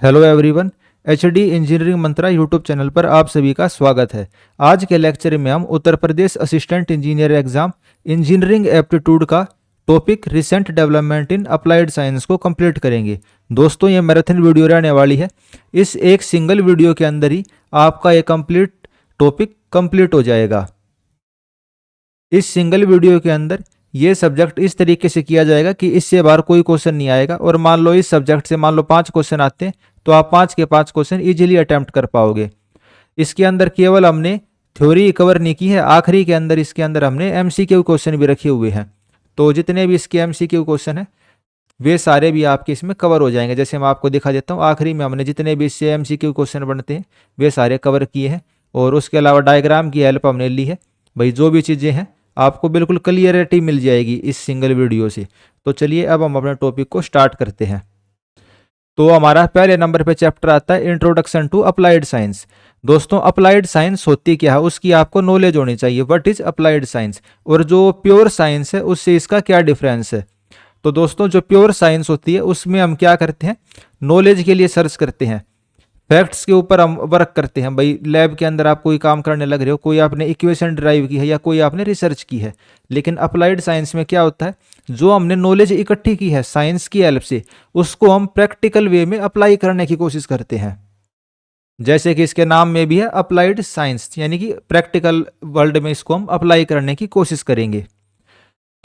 Hello everyone. HD engineering मंत्रा YouTube channel पर आप सभी का स्वागत है। आज के लेक्चर में हम Uttar Pradesh assistant engineer exam engineering aptitude का topic recent development in applied science को कंप्लीट करेंगे। दोस्तों, ये मैराथन वीडियो रहने वाली है। इस एक सिंगल वीडियो के अंदर ही आपका ये कंप्लीट टॉपिक कंप्लीट हो जाएगा। इस सिंगल वीडियो के अंदर ये सब्जेक्ट इस तरीके से किया जाएगा कि इससे बाहर कोई क्वेश्चन नहीं आएगा। और मान लो इस सब्जेक्ट से मान लो 5 क्वेश्चन आते हैं तो आप 5 के 5 क्वेश्चन इजीली अटेम्प्ट कर पाओगे। इसके अंदर केवल हमने थ्योरी कवर नहीं की है, आखिरी के अंदर इसके अंदर हमने एमसीक्यू क्वेश्चन भी रखे हुए हैं। तो जितने भी इसके एमसीक्यू क्वेश्चन हैं वे सारे भी आपके इसमें कवर हो जाएंगे। जैसे मैं आपको दिखा देता हूँ, आखिरी में हमने जितने भी इससे एमसीक्यू क्वेश्चन बनते हैं वे सारे कवर किए हैं। और उसके अलावा डायग्राम की हेल्प हमने ली है। भाई जो भी चीज़ें हैं आपको बिल्कुल क्लियरिटी मिल जाएगी इस सिंगल वीडियो से। तो चलिए अब हम अपने टॉपिक को स्टार्ट करते हैं। तो हमारा पहले नंबर पे चैप्टर आता है इंट्रोडक्शन टू अप्लाइड साइंस। दोस्तों, अप्लाइड साइंस होती क्या है उसकी आपको नॉलेज होनी चाहिए। व्हाट इज अप्लाइड साइंस और जो प्योर साइंस है उससे इसका क्या डिफरेंस है। तो दोस्तों, जो प्योर साइंस होती है उसमें हम क्या करते हैं, नॉलेज के लिए सर्च करते हैं, फैक्ट्स के ऊपर हम वर्क करते हैं। भाई लैब के अंदर आप कोई काम करने लग रहे हो, कोई आपने इक्वेशन ड्राइव की है या कोई आपने रिसर्च की है। लेकिन अप्लाइड साइंस में क्या होता है, जो हमने नॉलेज इकट्ठी की है साइंस की हेल्प से उसको हम प्रैक्टिकल वे में अप्लाई करने की कोशिश करते हैं। जैसे कि इसके नाम में भी है अप्लाइड साइंस, यानी कि प्रैक्टिकल वर्ल्ड में इसको हम अप्लाई करने की कोशिश करेंगे।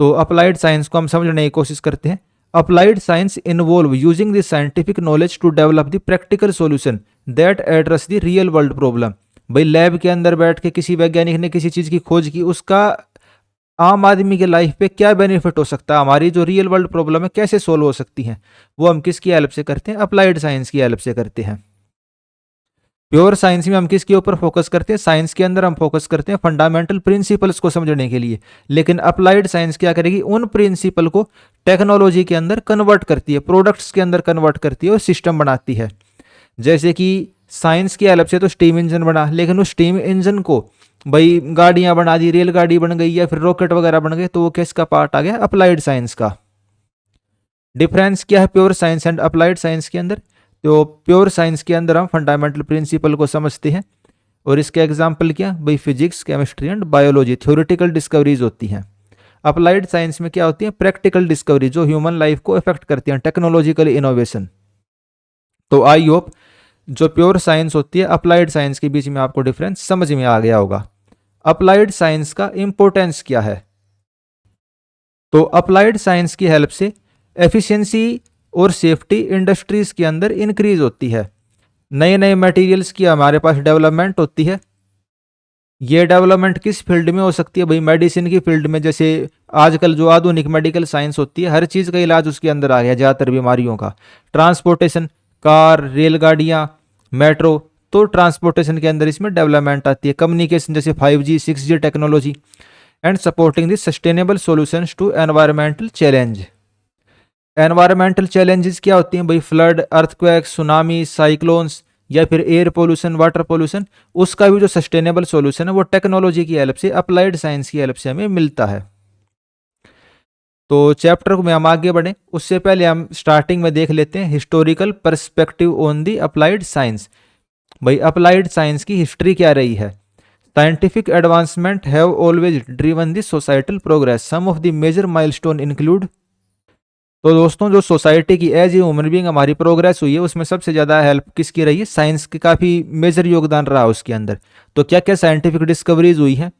तो अप्लाइड साइंस को हम समझने की कोशिश करते हैं। Applied science involve using the scientific knowledge to develop the practical solution that address the real world problem. भाई लैब के अंदर बैठ के किसी वैज्ञानिक ने किसी चीज़ की खोज की, उसका आम आदमी के लाइफ पे क्या बेनिफिट हो सकता है, हमारी जो रियल वर्ल्ड प्रॉब्लम है कैसे सोल्व हो सकती हैं, वो हम किसकी हेल्प से करते हैं, अप्लाइड साइंस की हेल्प से करते हैं। प्योर साइंस में हम किसके ऊपर फोकस करते हैं, साइंस के अंदर हम फोकस करते हैं फंडामेंटल प्रिंसिपल्स को समझने के लिए। लेकिन अप्लाइड साइंस क्या करेगी, उन प्रिंसिपल को टेक्नोलॉजी के अंदर कन्वर्ट करती है, प्रोडक्ट्स के अंदर कन्वर्ट करती है और सिस्टम बनाती है। जैसे कि साइंस की हेल्प से तो स्टीम इंजन बना, लेकिन उस स्टीम इंजन को भाई गाड़ियां बना दी, रेलगाड़ी बन गई या फिर रॉकेट वगैरह बन गए, तो वो किसका पार्ट आ गया, अप्लाइड साइंस का। डिफरेंस क्या है pure science and applied science के अंदर। तो प्योर साइंस के अंदर हम फंडामेंटल प्रिंसिपल को समझते हैं और इसके एग्जाम्पल क्या, भाई physics, chemistry and biology, theoretical discoveries होती हैं। अप्लाइड साइंस में क्या होती है, प्रैक्टिकल डिस्कवरी जो ह्यूमन लाइफ को इफेक्ट करती हैं, टेक्नोलॉजिकल इनोवेशन। तो आई होप जो प्योर साइंस होती है अप्लाइड साइंस के बीच में आपको डिफरेंस समझ में आ गया होगा। अप्लाइड साइंस का इंपॉर्टेंस क्या है। तो अप्लाइड साइंस की हेल्प से एफिशिएंसी और सेफ्टी इंडस्ट्रीज के अंदर इंक्रीज होती है। नए नए मटेरियल्स की हमारे पास डेवलपमेंट होती है। ये डेवलपमेंट किस फील्ड में हो सकती है, भाई मेडिसिन की फील्ड में। जैसे आजकल जो आधुनिक मेडिकल साइंस होती है, हर चीज़ का इलाज उसके अंदर आ गया, ज़्यादातर बीमारियों का। ट्रांसपोर्टेशन, कार, रेलगाड़ियाँ, मेट्रो, तो ट्रांसपोर्टेशन के अंदर इसमें डेवलपमेंट आती है। कम्युनिकेशन जैसे 5G 6G technology and supporting the sustainable solutions to environmental challenge. Environmental challenges क्या होती हैं, भाई फ्लड, अर्थक्वेक, सुनामी, साइक्लोन्स या फिर एयर पोल्यूशन, वाटर पोल्यूशन, उसका भी जो सस्टेनेबल सॉल्यूशन है वो टेक्नोलॉजी की हेल्प से, अप्लाइड साइंस की हेल्प से हमें मिलता है। तो चैप्टर में हम आगे बढ़े उससे पहले हम स्टार्टिंग में देख लेते हैं historical perspective on the applied science. भाई अप्लाइड साइंस की हिस्ट्री क्या रही है। Scientific advancement have always driven the societal progress, some of the major milestone include. तो दोस्तों, जो सोसाइटी की एज ए ह्यूमन बीइंग हमारी प्रोग्रेस हुई है उसमें सबसे ज़्यादा हेल्प किसकी रही है, साइंस की काफ़ी मेजर योगदान रहा उसके अंदर। तो क्या क्या साइंटिफिक डिस्कवरीज हुई हैं।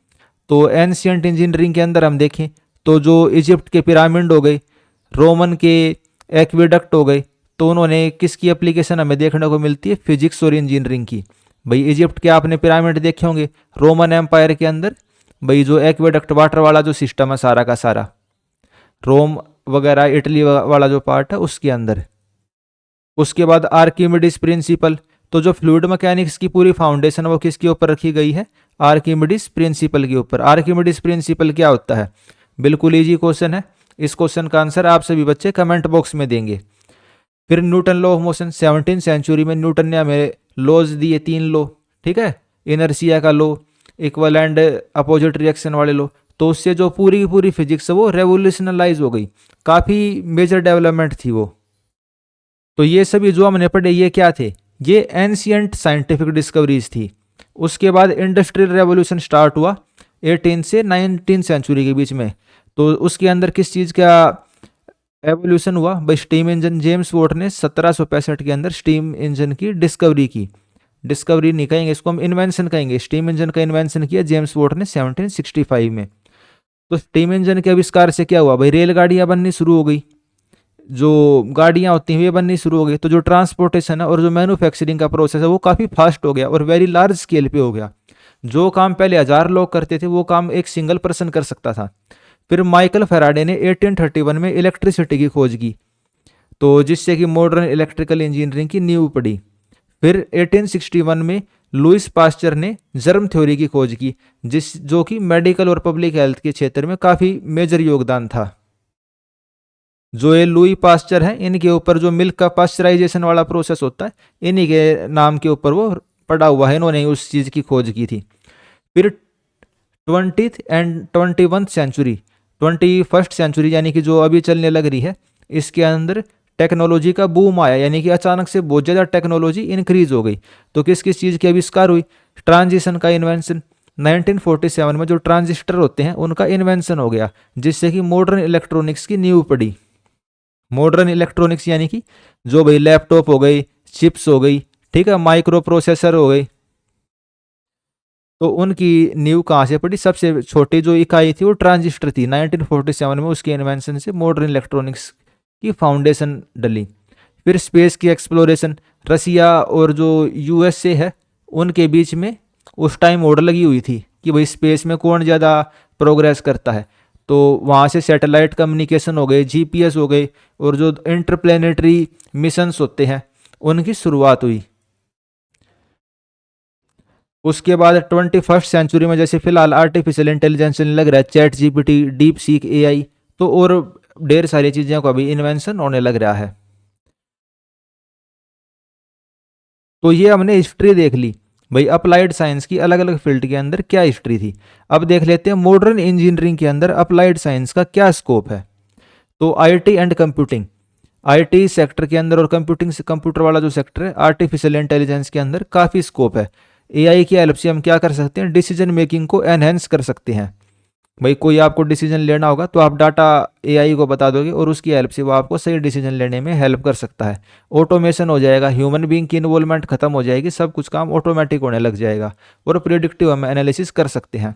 तो एंशियंट इंजीनियरिंग के अंदर हम देखें तो जो इजिप्ट के पिरामिड हो गए, रोमन के एक्विडक्ट हो गए, तो उन्होंने किसकी एप्लीकेशन हमें देखने को मिलती है, फिजिक्स और इंजीनियरिंग की। भाई इजिप्ट के आपने पिरामिड देखे होंगे, रोमन एम्पायर के अंदर भाई जो एक्विडक्ट वाटर वाला जो सिस्टम है सारा का सारा, रोम वगैरह इटली वाला जो पार्ट है उसके अंदर। उसके बाद आर्किमिडीज प्रिंसिपल, तो जो फ्लूइड मैकेनिक्स की पूरी फाउंडेशन वो किसके ऊपर रखी गई है, आर्किमिडीज प्रिंसिपल के ऊपर। आर्किमिडीज प्रिंसिपल क्या होता है, बिल्कुल इजी क्वेश्चन है। इस क्वेश्चन का आंसर आप सभी बच्चे कमेंट बॉक्स में देंगे। फिर न्यूटन लॉ ऑफ मोशन, 17वीं सेंचुरी में न्यूटन ने हमें लॉज दिए, 3 लॉ, ठीक है, इनर्शिया का law, equal and opposite reaction वाले लॉ। तो उससे जो पूरी की पूरी फिजिक्स है वो रेवोल्यूशनलाइज हो गई, काफ़ी मेजर डेवलपमेंट थी वो। तो ये सभी जो हमने पढ़े ये क्या थे, ये एंशियंट साइंटिफिक डिस्कवरीज थी। उसके बाद इंडस्ट्रियल रेवोल्यूशन स्टार्ट हुआ 18 से 19 सेंचुरी के बीच में। तो उसके अंदर किस चीज़ का एवोल्यूशन हुआ भाई, स्टीम इंजन। जेम्स वॉट ने 1765 के अंदर स्टीम इंजन की डिस्कवरी की। डिस्कवरी नहीं कहेंगे इसको, हम इन्वेंशन कहेंगे। स्टीम इंजन का इन्वेंशन किया जेम्स वॉट ने 1765 में। तो स्टीम इंजन के आविष्कार से क्या हुआ भाई, रेलगाड़ियां बननी शुरू हो गई, जो गाड़ियां होती हैं वे बननी शुरू हो गई। तो जो ट्रांसपोर्टेशन है और जो मैन्युफैक्चरिंग का प्रोसेस है वो काफ़ी फास्ट हो गया और वेरी लार्ज स्केल पे हो गया। जो काम पहले 1000 लोग करते थे वो काम एक सिंगल पर्सन कर सकता था। फिर माइकल फेराडे ने 1831 में इलेक्ट्रिसिटी की खोज की, तो जिससे कि मॉडर्न इलेक्ट्रिकल इंजीनियरिंग की नींव पड़ी। फिर 1861 में लुइस पास्चर ने जर्म थ्योरी की खोज की, जो कि मेडिकल और पब्लिक हेल्थ के क्षेत्र में काफ़ी मेजर योगदान था। जो ये लुई पास्चर है, इनके ऊपर जो मिल्क का पास्चराइजेशन वाला प्रोसेस होता है, इन्हीं के नाम के ऊपर वो पड़ा हुआ है, इन्होंने उस चीज़ की खोज की थी। फिर 20th and 21st century, 21st century यानी कि जो अभी चलने लग रही है, इसके अंदर टेक्नोलॉजी का बूम आया, यानी कि अचानक से बहुत ज़्यादा टेक्नोलॉजी इंक्रीज हो गई। तो किस किस चीज़ की आविष्कार हुई, ट्रांजिशन का इन्वेंशन। 1947 में जो ट्रांजिस्टर होते हैं उनका इन्वेंशन हो गया, जिससे कि मॉडर्न इलेक्ट्रॉनिक्स की नींव पड़ी। मॉडर्न इलेक्ट्रॉनिक्स यानी कि जो भाई लैपटॉप हो गई, चिप्स हो गई, ठीक है, माइक्रो प्रोसेसर हो गई। तो उनकी नींव कहाँ से पड़ी, सबसे छोटी जो इकाई थी वो ट्रांजिस्टर थी। 1947 में उसके इन्वेंशन से मॉडर्न इलेक्ट्रॉनिक्स की फाउंडेशन डली। फिर स्पेस की एक्सप्लोरेशन, रसिया और जो यूएसए है उनके बीच में उस टाइम ओर लगी हुई थी कि भाई स्पेस में कौन ज़्यादा प्रोग्रेस करता है। तो वहाँ से सैटेलाइट कम्युनिकेशन हो गए, जीपीएस हो गए, और जो इंटरप्लेनेटरी मिशंस होते हैं उनकी शुरुआत हुई। उसके बाद 21st सेंचुरी में जैसे फिलहाल आर्टिफिशियल इंटेलिजेंस लग रहा है, chat GPT, deep seek AI, तो और ढेर सारी चीज़ों का भी इन्वेंशन होने लग रहा है। तो ये हमने हिस्ट्री देख ली भाई, अप्लाइड साइंस की अलग अलग फील्ड के अंदर क्या हिस्ट्री थी। अब देख लेते हैं मॉडर्न इंजीनियरिंग के अंदर अप्लाइड साइंस का क्या स्कोप है। तो IT and computing, IT sector के अंदर और कंप्यूटिंग से कंप्यूटर वाला जो सेक्टर है, आर्टिफिशियल इंटेलिजेंस के अंदर काफ़ी स्कोप है। एआई की हेल्प से हम क्या कर सकते हैं, डिसीजन मेकिंग को एनहेंस कर सकते हैं। भाई कोई आपको डिसीजन लेना होगा तो आप डाटा एआई को बता दोगे और उसकी हेल्प से वो आपको सही डिसीजन लेने में हेल्प कर सकता है। ऑटोमेशन हो जाएगा, ह्यूमन बीइंग की इन्वॉल्वमेंट खत्म हो जाएगी, सब कुछ काम ऑटोमेटिक होने लग जाएगा और प्रिडिक्टिव हम एनालिसिस कर सकते हैं।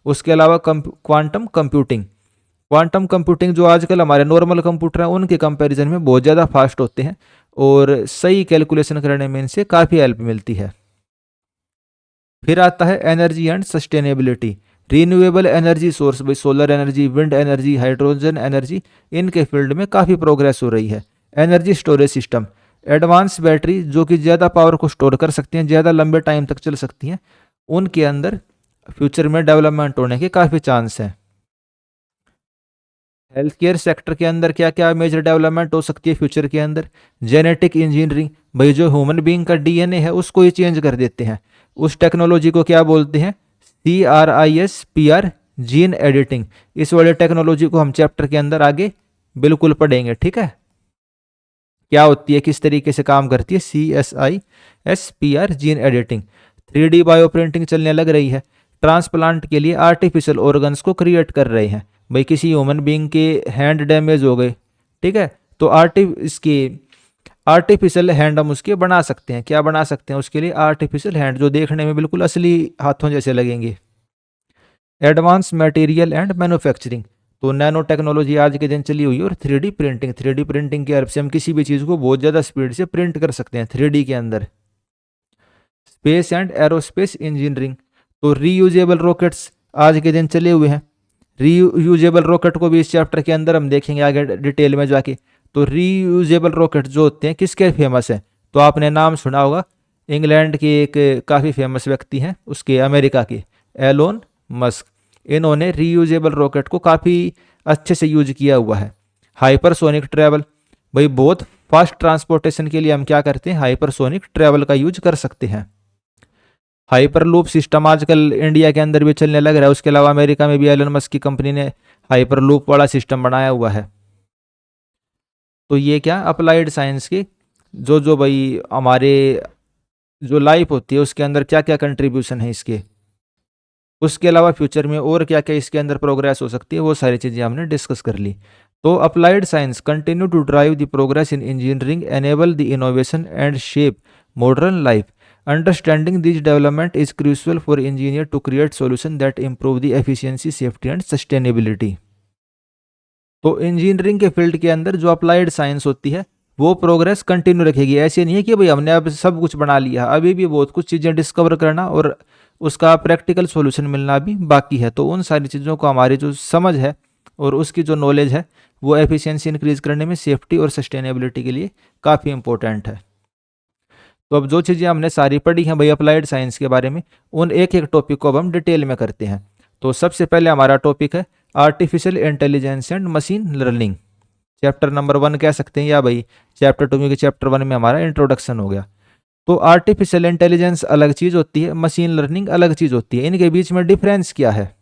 उसके अलावा क्वांटम कंप्यूटिंग, क्वांटम कंप्यूटिंग जो आजकल हमारे नॉर्मल कंप्यूटर हैं उनके कंपैरिजन में बहुत ज़्यादा फास्ट होते हैं और सही कैलकुलेशन करने में इनसे काफ़ी हेल्प मिलती है। फिर आता है energy and sustainability, renewable energy source, भाई solar energy, wind energy, hydrogen energy, इनके फील्ड में काफ़ी प्रोग्रेस हो रही है। Energy storage system, advance battery जो कि ज़्यादा पावर को स्टोर कर सकती हैं, ज़्यादा लंबे टाइम तक चल सकती हैं, उनके अंदर फ्यूचर में डेवलपमेंट होने के काफ़ी चांस हैं। हेल्थ केयर सेक्टर के अंदर क्या क्या मेजर डेवलपमेंट हो सकती है फ्यूचर के अंदर, जेनेटिक इंजीनियरिंग, भाई जो ह्यूमन बीइंग का डीएनए है उसको ही चेंज कर देते हैं, उस टेक्नोलॉजी को क्या बोलते हैं, CRISPR, जीन एडिटिंग। इस वाले टेक्नोलॉजी को हम चैप्टर के अंदर आगे बिल्कुल पढ़ेंगे, ठीक है, क्या होती है, किस तरीके से काम करती है CSISPR, gene editing. 3D bio printing चलने लग रही है, ट्रांसप्लांट के लिए आर्टिफिशियल ऑर्गन्स को क्रिएट कर रहे हैं। भाई किसी ह्यूमन बीइंग के हैंड डैमेज हो गए, ठीक है, तो आर्टिफिशियल हैंड हम उसके बना सकते हैं। क्या बना सकते हैं उसके लिए, आर्टिफिशियल हैंड जो देखने में बिल्कुल असली हाथों जैसे लगेंगे। एडवांस मटेरियल एंड मैन्युफैक्चरिंग, तो नैनो टेक्नोलॉजी आज के दिन चली हुई है। और 3D प्रिंटिंग, 3D प्रिंटिंग की हेल्प से हम किसी भी चीज़ को बहुत ज़्यादा स्पीड से प्रिंट कर सकते हैं 3D के अंदर। स्पेस एंड एरोस्पेस इंजीनियरिंग, तो रीयूजेबल रॉकेट्स आज के दिन चले हुए हैं। रीयूजेबल रॉकेट को भी इस चैप्टर के अंदर हम देखेंगे आगे डिटेल में जाके। तो रीयूजेबल रॉकेट जो होते हैं किसके फेमस हैं, तो आपने नाम सुना होगा, इंग्लैंड के एक काफ़ी फेमस व्यक्ति हैं, उसके अमेरिका के एलोन मस्क। इन्होंने रीयूजेबल रॉकेट को काफ़ी अच्छे से यूज किया हुआ है। हाइपरसोनिक ट्रैवल, भाई बहुत फास्ट ट्रांसपोर्टेशन के लिए हम क्या करते हैं, हाइपरसोनिक ट्रैवल का यूज कर सकते हैं। हाइपरलूप सिस्टम आजकल इंडिया के अंदर भी चलने लग रहा है, उसके अलावा अमेरिका में भी एलन मस्क की कंपनी ने हाइपरलूप वाला सिस्टम बनाया हुआ है। तो ये क्या अप्लाइड साइंस के जो जो भाई हमारे जो लाइफ होती है उसके अंदर क्या क्या कंट्रीब्यूशन है इसके, उसके अलावा फ्यूचर में और क्या क्या इसके अंदर प्रोग्रेस हो सकती है, वो सारी चीज़ें हमने डिस्कस कर ली। तो applied science continue to drive the progress in engineering, enable the innovation and shape modern life. Understanding this development is crucial for engineer to create solution that improve the efficiency, safety and sustainability. तो engineering के field के अंदर जो applied science होती है वो progress continue रखेगी। ऐसे नहीं है कि भाई हमने अब सब कुछ बना लिया, अभी भी बहुत कुछ चीज़ें डिस्कवर करना और उसका प्रैक्टिकल सॉल्यूशन मिलना भी बाकी है। तो उन सारी चीज़ों को हमारी जो समझ है और उसकी जो नॉलेज है वो एफिशिएंसी इंक्रीज करने में, सेफ्टी और सस्टेनेबिलिटी के लिए काफ़ी इंपॉर्टेंट है। तो अब जो चीज़ें हमने सारी पढ़ी हैं भाई अप्लाइड साइंस के बारे में, उन एक एक टॉपिक को अब हम डिटेल में करते हैं। तो सबसे पहले हमारा टॉपिक है artificial intelligence and machine learning. Chapter number 1 कह सकते हैं, या भाई चैप्टर 2 में चैप्टर 1 में हमारा इंट्रोडक्शन हो गया। तो आर्टिफिशियल इंटेलिजेंस अलग चीज़ होती है, मशीन लर्निंग अलग चीज़ होती है। इनके बीच में डिफरेंस क्या है?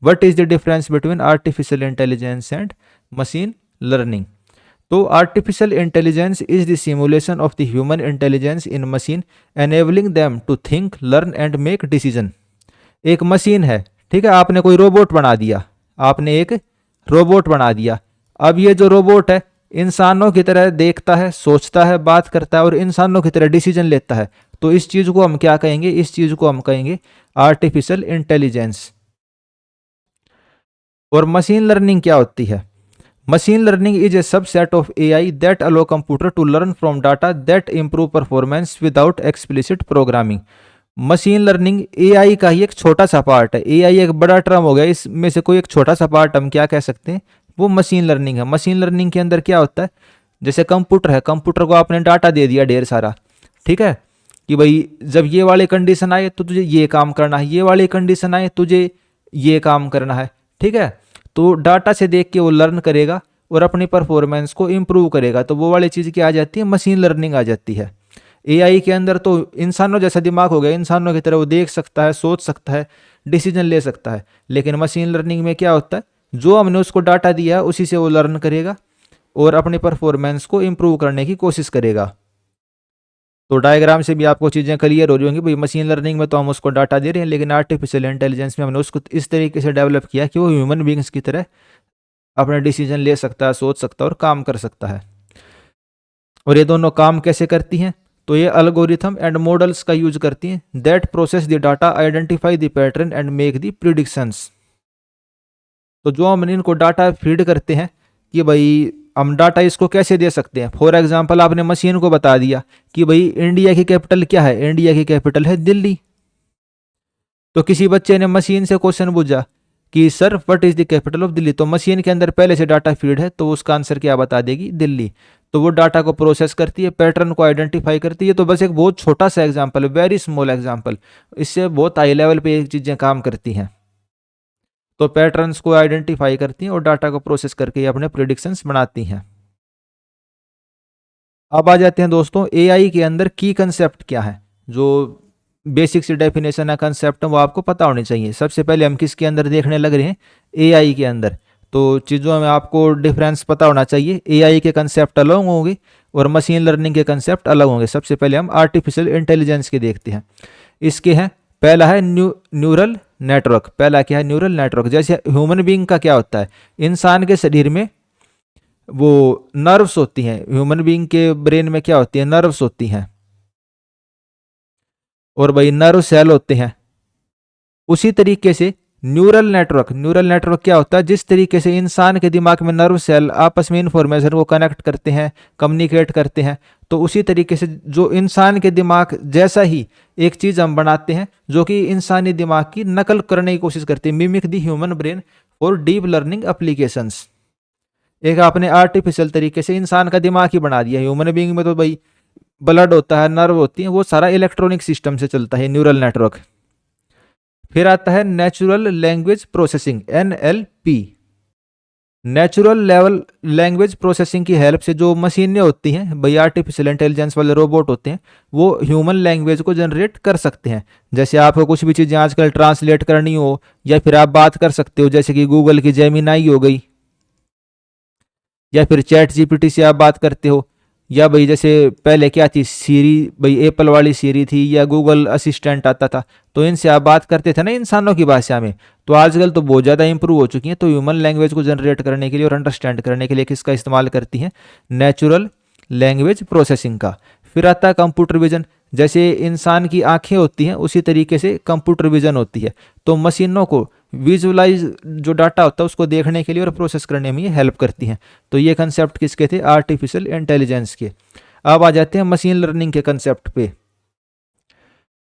What is the difference between artificial intelligence and machine learning? तो artificial intelligence is the simulation of the human intelligence in machine, enabling them to think, learn and make decision. एक machine है, ठीक है, आपने कोई robot बना दिया, आपने एक रोबोट बना दिया। अब ये जो रोबोट है इंसानों की तरह देखता है, सोचता है, बात करता है और इंसानों की तरह डिसीजन लेता है। तो इस चीज़ को हम क्या कहेंगे? इस चीज़ को हम कहेंगे आर्टिफिशियल इंटेलिजेंस। और मशीन लर्निंग क्या होती है? Machine learning is a subset of AI that allow computer to learn from data that improve performance without explicit programming. Machine learning AI का ही एक छोटा सा पार्ट है। एआई एक बड़ा टर्म हो गया, इसमें से कोई एक छोटा सा पार्ट हम क्या कह सकते हैं? वो मशीन लर्निंग है। मशीन लर्निंग के अंदर क्या होता है? जैसे कंप्यूटर है, कंप्यूटर को आपने डाटा दे दिया ढेर सारा, ठीक है, कि भाई जब ये वाले कंडीशन आए तो तुझे ये काम करना है, ये वाली कंडीशन आए तुझे ये काम करना है, ठीक है। तो डाटा से देख के वो लर्न करेगा और अपनी परफॉर्मेंस को इम्प्रूव करेगा। तो वो वाली चीज़ क्या आ जाती है? मशीन लर्निंग आ जाती है। एआई के अंदर तो इंसानों जैसा दिमाग हो गया, इंसानों की तरह वो देख सकता है, सोच सकता है, डिसीजन ले सकता है। लेकिन मशीन लर्निंग में क्या होता है? जो हमने उसको डाटा दिया है उसी से वो लर्न करेगा और अपनी परफॉर्मेंस को इम्प्रूव करने की कोशिश करेगा। तो डायग्राम से भी आपको चीज़ें क्लियर हो रही होंगी भाई। मशीन लर्निंग में तो हम उसको डाटा दे रहे हैं, लेकिन आर्टिफिशियल इंटेलिजेंस में हमने उसको इस तरीके से डेवलप किया कि वो ह्यूमन बींग्स की तरह अपना डिसीजन ले सकता है, सोच सकता है और काम कर सकता है। और ये दोनों काम कैसे करती हैं? तो ये अल्गोरिथम एंड मॉडल्स का यूज करती हैं that process the data, identify the pattern and make the predictions. तो जो हम इनको डाटा फीड करते हैं कि भाई हम डाटा इसको कैसे दे सकते हैं। फॉर एग्जांपल आपने मशीन को बता दिया कि भाई इंडिया की कैपिटल क्या है? इंडिया की कैपिटल है दिल्ली। तो किसी बच्चे ने मशीन से क्वेश्चन पूछा कि sir what is the capital of Delhi, तो मशीन के अंदर पहले से डाटा फीड है तो उसका आंसर क्या बता देगी? दिल्ली। तो वो डाटा को प्रोसेस करती है, पैटर्न को आइडेंटिफाई करती है। तो बस एक बहुत छोटा सा एग्जांपल, वेरी स्मॉल एग्जांपल, इससे बहुत हाई लेवल पे ये चीज़ें काम करती हैं। तो पैटर्न्स को आइडेंटिफाई करती हैं और डाटा को प्रोसेस करके ये अपने प्रिडिक्शंस बनाती हैं। अब आ जाते हैं दोस्तों एआई के अंदर की कंसेप्ट क्या है। जो बेसिक सी डेफिनेशन है, कंसेप्ट है, वो आपको पता होनी चाहिए। सबसे पहले हम किसके अंदर देखने लग रहे हैं? एआई के अंदर। तो चीज़ों में आपको डिफरेंस पता होना चाहिए। एआई के कंसेप्ट अलग होंगे और मशीन लर्निंग के कंसेप्ट अलग होंगे। सबसे पहले हम आर्टिफिशियल इंटेलिजेंस के देखते हैं। इसके हैं, पहला है न्यूरल नेटवर्क। पहला क्या है? Neural network. जैसे ह्यूमन बींग का क्या होता है? इंसान के शरीर में वो नर्व्स होती हैं। ह्यूमन बींग के ब्रेन में क्या होती है? नर्व्स होती हैं और भाई नर्व सेल होते हैं। उसी तरीके से न्यूरल नेटवर्क क्या होता है? जिस तरीके से इंसान के दिमाग में नर्व सेल आपस में इंफॉर्मेशन को कनेक्ट करते हैं, कम्युनिकेट करते हैं, तो उसी तरीके से जो इंसान के दिमाग जैसा ही एक चीज़ हम बनाते हैं जो कि इंसानी दिमाग की नकल करने की कोशिश करती है, mimic the human brain for deep learning applications. एक आपने आर्टिफिशियल तरीके से इंसान का दिमाग ही बना दिया। ह्यूमन बीइंग में तो भाई ब्लड होता है, नर्व होती है, वो सारा इलेक्ट्रॉनिक सिस्टम से चलता है, न्यूरल नेटवर्क। फिर आता है natural language processing, NLP. Natural level language processing की हेल्प से जो मशीनें होती हैं भाई, आर्टिफिशियल इंटेलिजेंस वाले रोबोट होते हैं, वो ह्यूमन लैंग्वेज को जनरेट कर सकते हैं। जैसे आपको कुछ भी चीज़ें आजकल ट्रांसलेट करनी हो या फिर आप बात कर सकते हो, जैसे कि गूगल की जेमिनाई हो गई या फिर चैट जीपीटी से आप बात करते हो, या भाई जैसे पहले क्या थी सीरी, भाई एप्पल वाली सीरी थी या गूगल असिस्टेंट आता था, तो इनसे आप बात करते थे ना इंसानों की भाषा में। तो आजकल तो बहुत ज़्यादा इंप्रूव हो चुकी हैं, तो ह्यूमन लैंग्वेज को जनरेट करने के लिए और अंडरस्टैंड करने के लिए किसका इस्तेमाल करती हैं, नेचुरल लैंग्वेज प्रोसेसिंग का। फिर आता है कंप्यूटर विजन, जैसे इंसान की आंखें होती हैं उसी तरीके से कंप्यूटर विजन होती है, तो मशीनों को विजुअलाइज जो डाटा होता है उसको देखने के लिए और प्रोसेस करने में ये हेल्प करती हैं। तो ये कंसेप्ट किसके थे, आर्टिफिशियल इंटेलिजेंस के। अब आ जाते हैं मशीन लर्निंग के कंसेप्ट पे।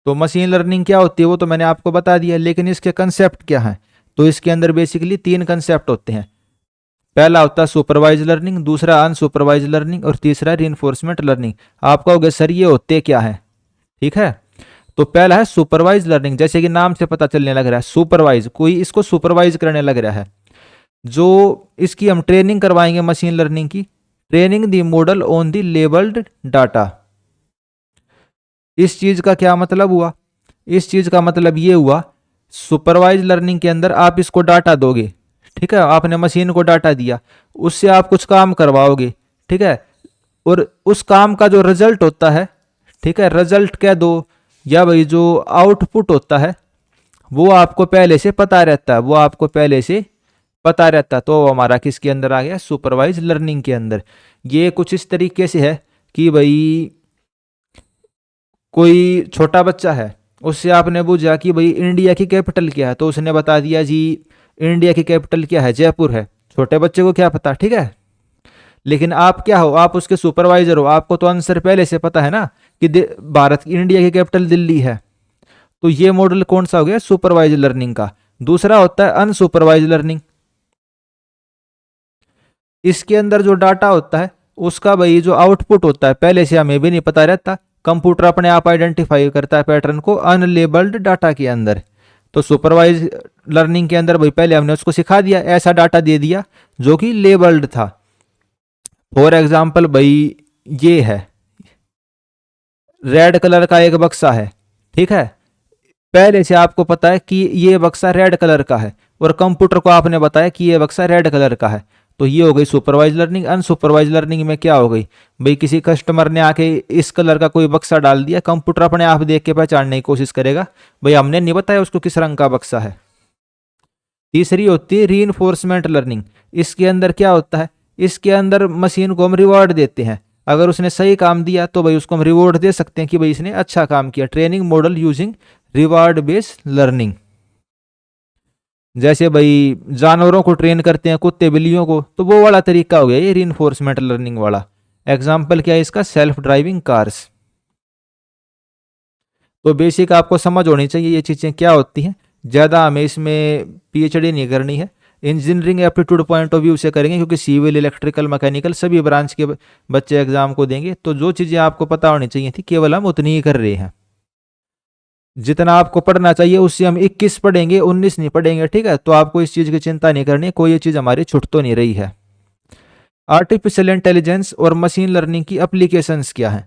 तो मशीन लर्निंग क्या होती है वो तो मैंने आपको बता दिया, लेकिन इसके कंसेप्ट क्या हैं। तो इसके अंदर बेसिकली 3 कंसेप्ट होते हैं। पहला होता है सुपरवाइज लर्निंग, दूसरा अनसुपरवाइज लर्निंग और तीसरा रीइंफोर्समेंट लर्निंग। आप कहोगे सर ये होते क्या है, ठीक है। तो पहला है सुपरवाइज लर्निंग, जैसे कि नाम से पता चलने लग रहा है, सुपरवाइज, कोई इसको सुपरवाइज करने लग रहा है। जो इसकी हम ट्रेनिंग करवाएंगे मशीन लर्निंग की, training the model on the labelled data. इस चीज का क्या मतलब हुआ, इस चीज का मतलब ये हुआ, सुपरवाइज लर्निंग के अंदर आप इसको डाटा दोगे, ठीक है, आपने मशीन को डाटा दिया, उससे आप कुछ काम करवाओगे, ठीक है, और उस काम का जो रिजल्ट होता है, ठीक है, रिजल्ट कह दो या भाई जो आउटपुट होता है, वो आपको पहले से पता रहता है, वो आपको पहले से पता रहता है। तो हमारा किसके अंदर आ गया, सुपरवाइज लर्निंग के अंदर। ये कुछ इस तरीके से है कि भाई कोई छोटा बच्चा है, उससे आपने पूछा कि भाई इंडिया की कैपिटल क्या है, तो उसने बता दिया जी इंडिया की कैपिटल क्या है, जयपुर है। छोटे बच्चे को क्या पता, ठीक है। लेकिन आप क्या हो, आप उसके सुपरवाइजर हो, आपको तो आंसर पहले से पता है ना कि भारत की, इंडिया की कैपिटल दिल्ली है। तो ये मॉडल कौन सा हो गया, सुपरवाइज लर्निंग का। दूसरा होता है अनसुपरवाइज लर्निंग। इसके अंदर जो डाटा होता है उसका भाई जो आउटपुट होता है पहले से हमें भी नहीं पता रहता, कंप्यूटर अपने आप आइडेंटिफाई करता है पैटर्न को अनलेबल्ड डाटा के अंदर। तो सुपरवाइज लर्निंग के अंदर भाई पहले हमने उसको सिखा दिया, ऐसा डाटा दे दिया जो कि लेबल्ड था। फॉर एग्जाम्पल भाई ये है रेड कलर का एक बक्सा है, ठीक है, पहले से आपको पता है कि ये बक्सा रेड कलर का है और कंप्यूटर को आपने बताया कि ये बक्सा रेड कलर का है। तो ये हो गई सुपरवाइज लर्निंग। अनसुपरवाइज लर्निंग में क्या हो गई, भाई किसी कस्टमर ने आके इस कलर का कोई बक्सा डाल दिया, कंप्यूटर अपने आप देख के पहचानने की कोशिश करेगा, भाई हमने नहीं बताया उसको किस रंग का बक्सा है। तीसरी होती है रीइंफोर्समेंट लर्निंग। इसके अंदर क्या होता है, इसके अंदर मशीन को हम रिवॉर्ड देते हैं, अगर उसने सही काम दिया तो भाई उसको हम रिवॉर्ड दे सकते हैं कि भाई इसने अच्छा काम किया। Training model using reward based learning. जैसे भाई जानवरों को ट्रेन करते हैं, कुत्ते बिल्लियों को, तो वो वाला तरीका हो गया ये रीइंफोर्समेंट लर्निंग वाला। एग्जाम्पल क्या है इसका, सेल्फ ड्राइविंग कार्स। तो बेसिक आपको समझ होनी चाहिए ये चीज़ें क्या होती हैं, ज़्यादा हमें इसमें पीएचडी नहीं करनी है, engineering aptitude point of view से करेंगे, क्योंकि सिविल इलेक्ट्रिकल मैकेनिकल सभी ब्रांच के बच्चे एग्जाम को देंगे। तो जो चीज़ें आपको पता होनी चाहिए थी केवल हम उतनी ही कर रहे हैं। जितना आपको पढ़ना चाहिए उससे हम 21 पढ़ेंगे, 19 नहीं पढ़ेंगे, ठीक है। तो आपको इस चीज़ की चिंता नहीं करनी, कोई ये चीज़ हमारी छूट तो नहीं रही है। आर्टिफिशियल इंटेलिजेंस और मशीन लर्निंग की एप्लीकेशंस क्या हैं।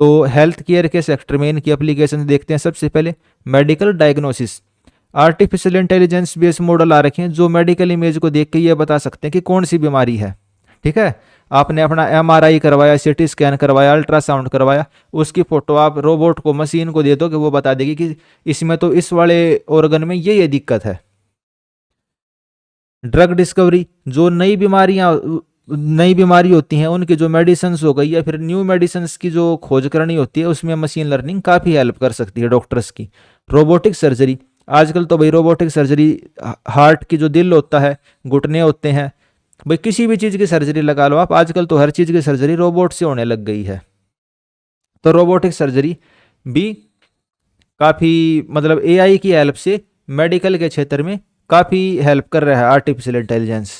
तो हेल्थ केयर के सेक्टर में इनकी एप्लीकेशन देखते हैं। सबसे पहले medical diagnosis. Artificial intelligence based model आ रखे हैं जो मेडिकल इमेज को देख के ये बता सकते हैं कि कौन सी बीमारी है, ठीक है। आपने अपना एमआरआई करवाया, सीटी स्कैन करवाया, अल्ट्रासाउंड करवाया, उसकी फोटो आप रोबोट को, मशीन को दे दो कि वो बता देगी कि इसमें तो इस वाले ऑर्गन में ये दिक्कत है। ड्रग डिस्कवरी, जो नई बीमारी होती हैं उनकी जो मेडिसिन हो गई या फिर न्यू मेडिसिन की जो खोज करनी होती है, उसमें मशीन लर्निंग काफ़ी हेल्प कर सकती है डॉक्टर्स की। रोबोटिक सर्जरी, आजकल तो भाई रोबोटिक सर्जरी, हार्ट की जो दिल होता है, घुटने होते हैं, भाई किसी भी चीज़ की सर्जरी लगा लो आप, आजकल तो हर चीज़ की सर्जरी रोबोट से होने लग गई है। तो रोबोटिक सर्जरी भी काफ़ी, मतलब एआई की हेल्प से मेडिकल के क्षेत्र में काफ़ी हेल्प कर रहा है आर्टिफिशियल इंटेलिजेंस।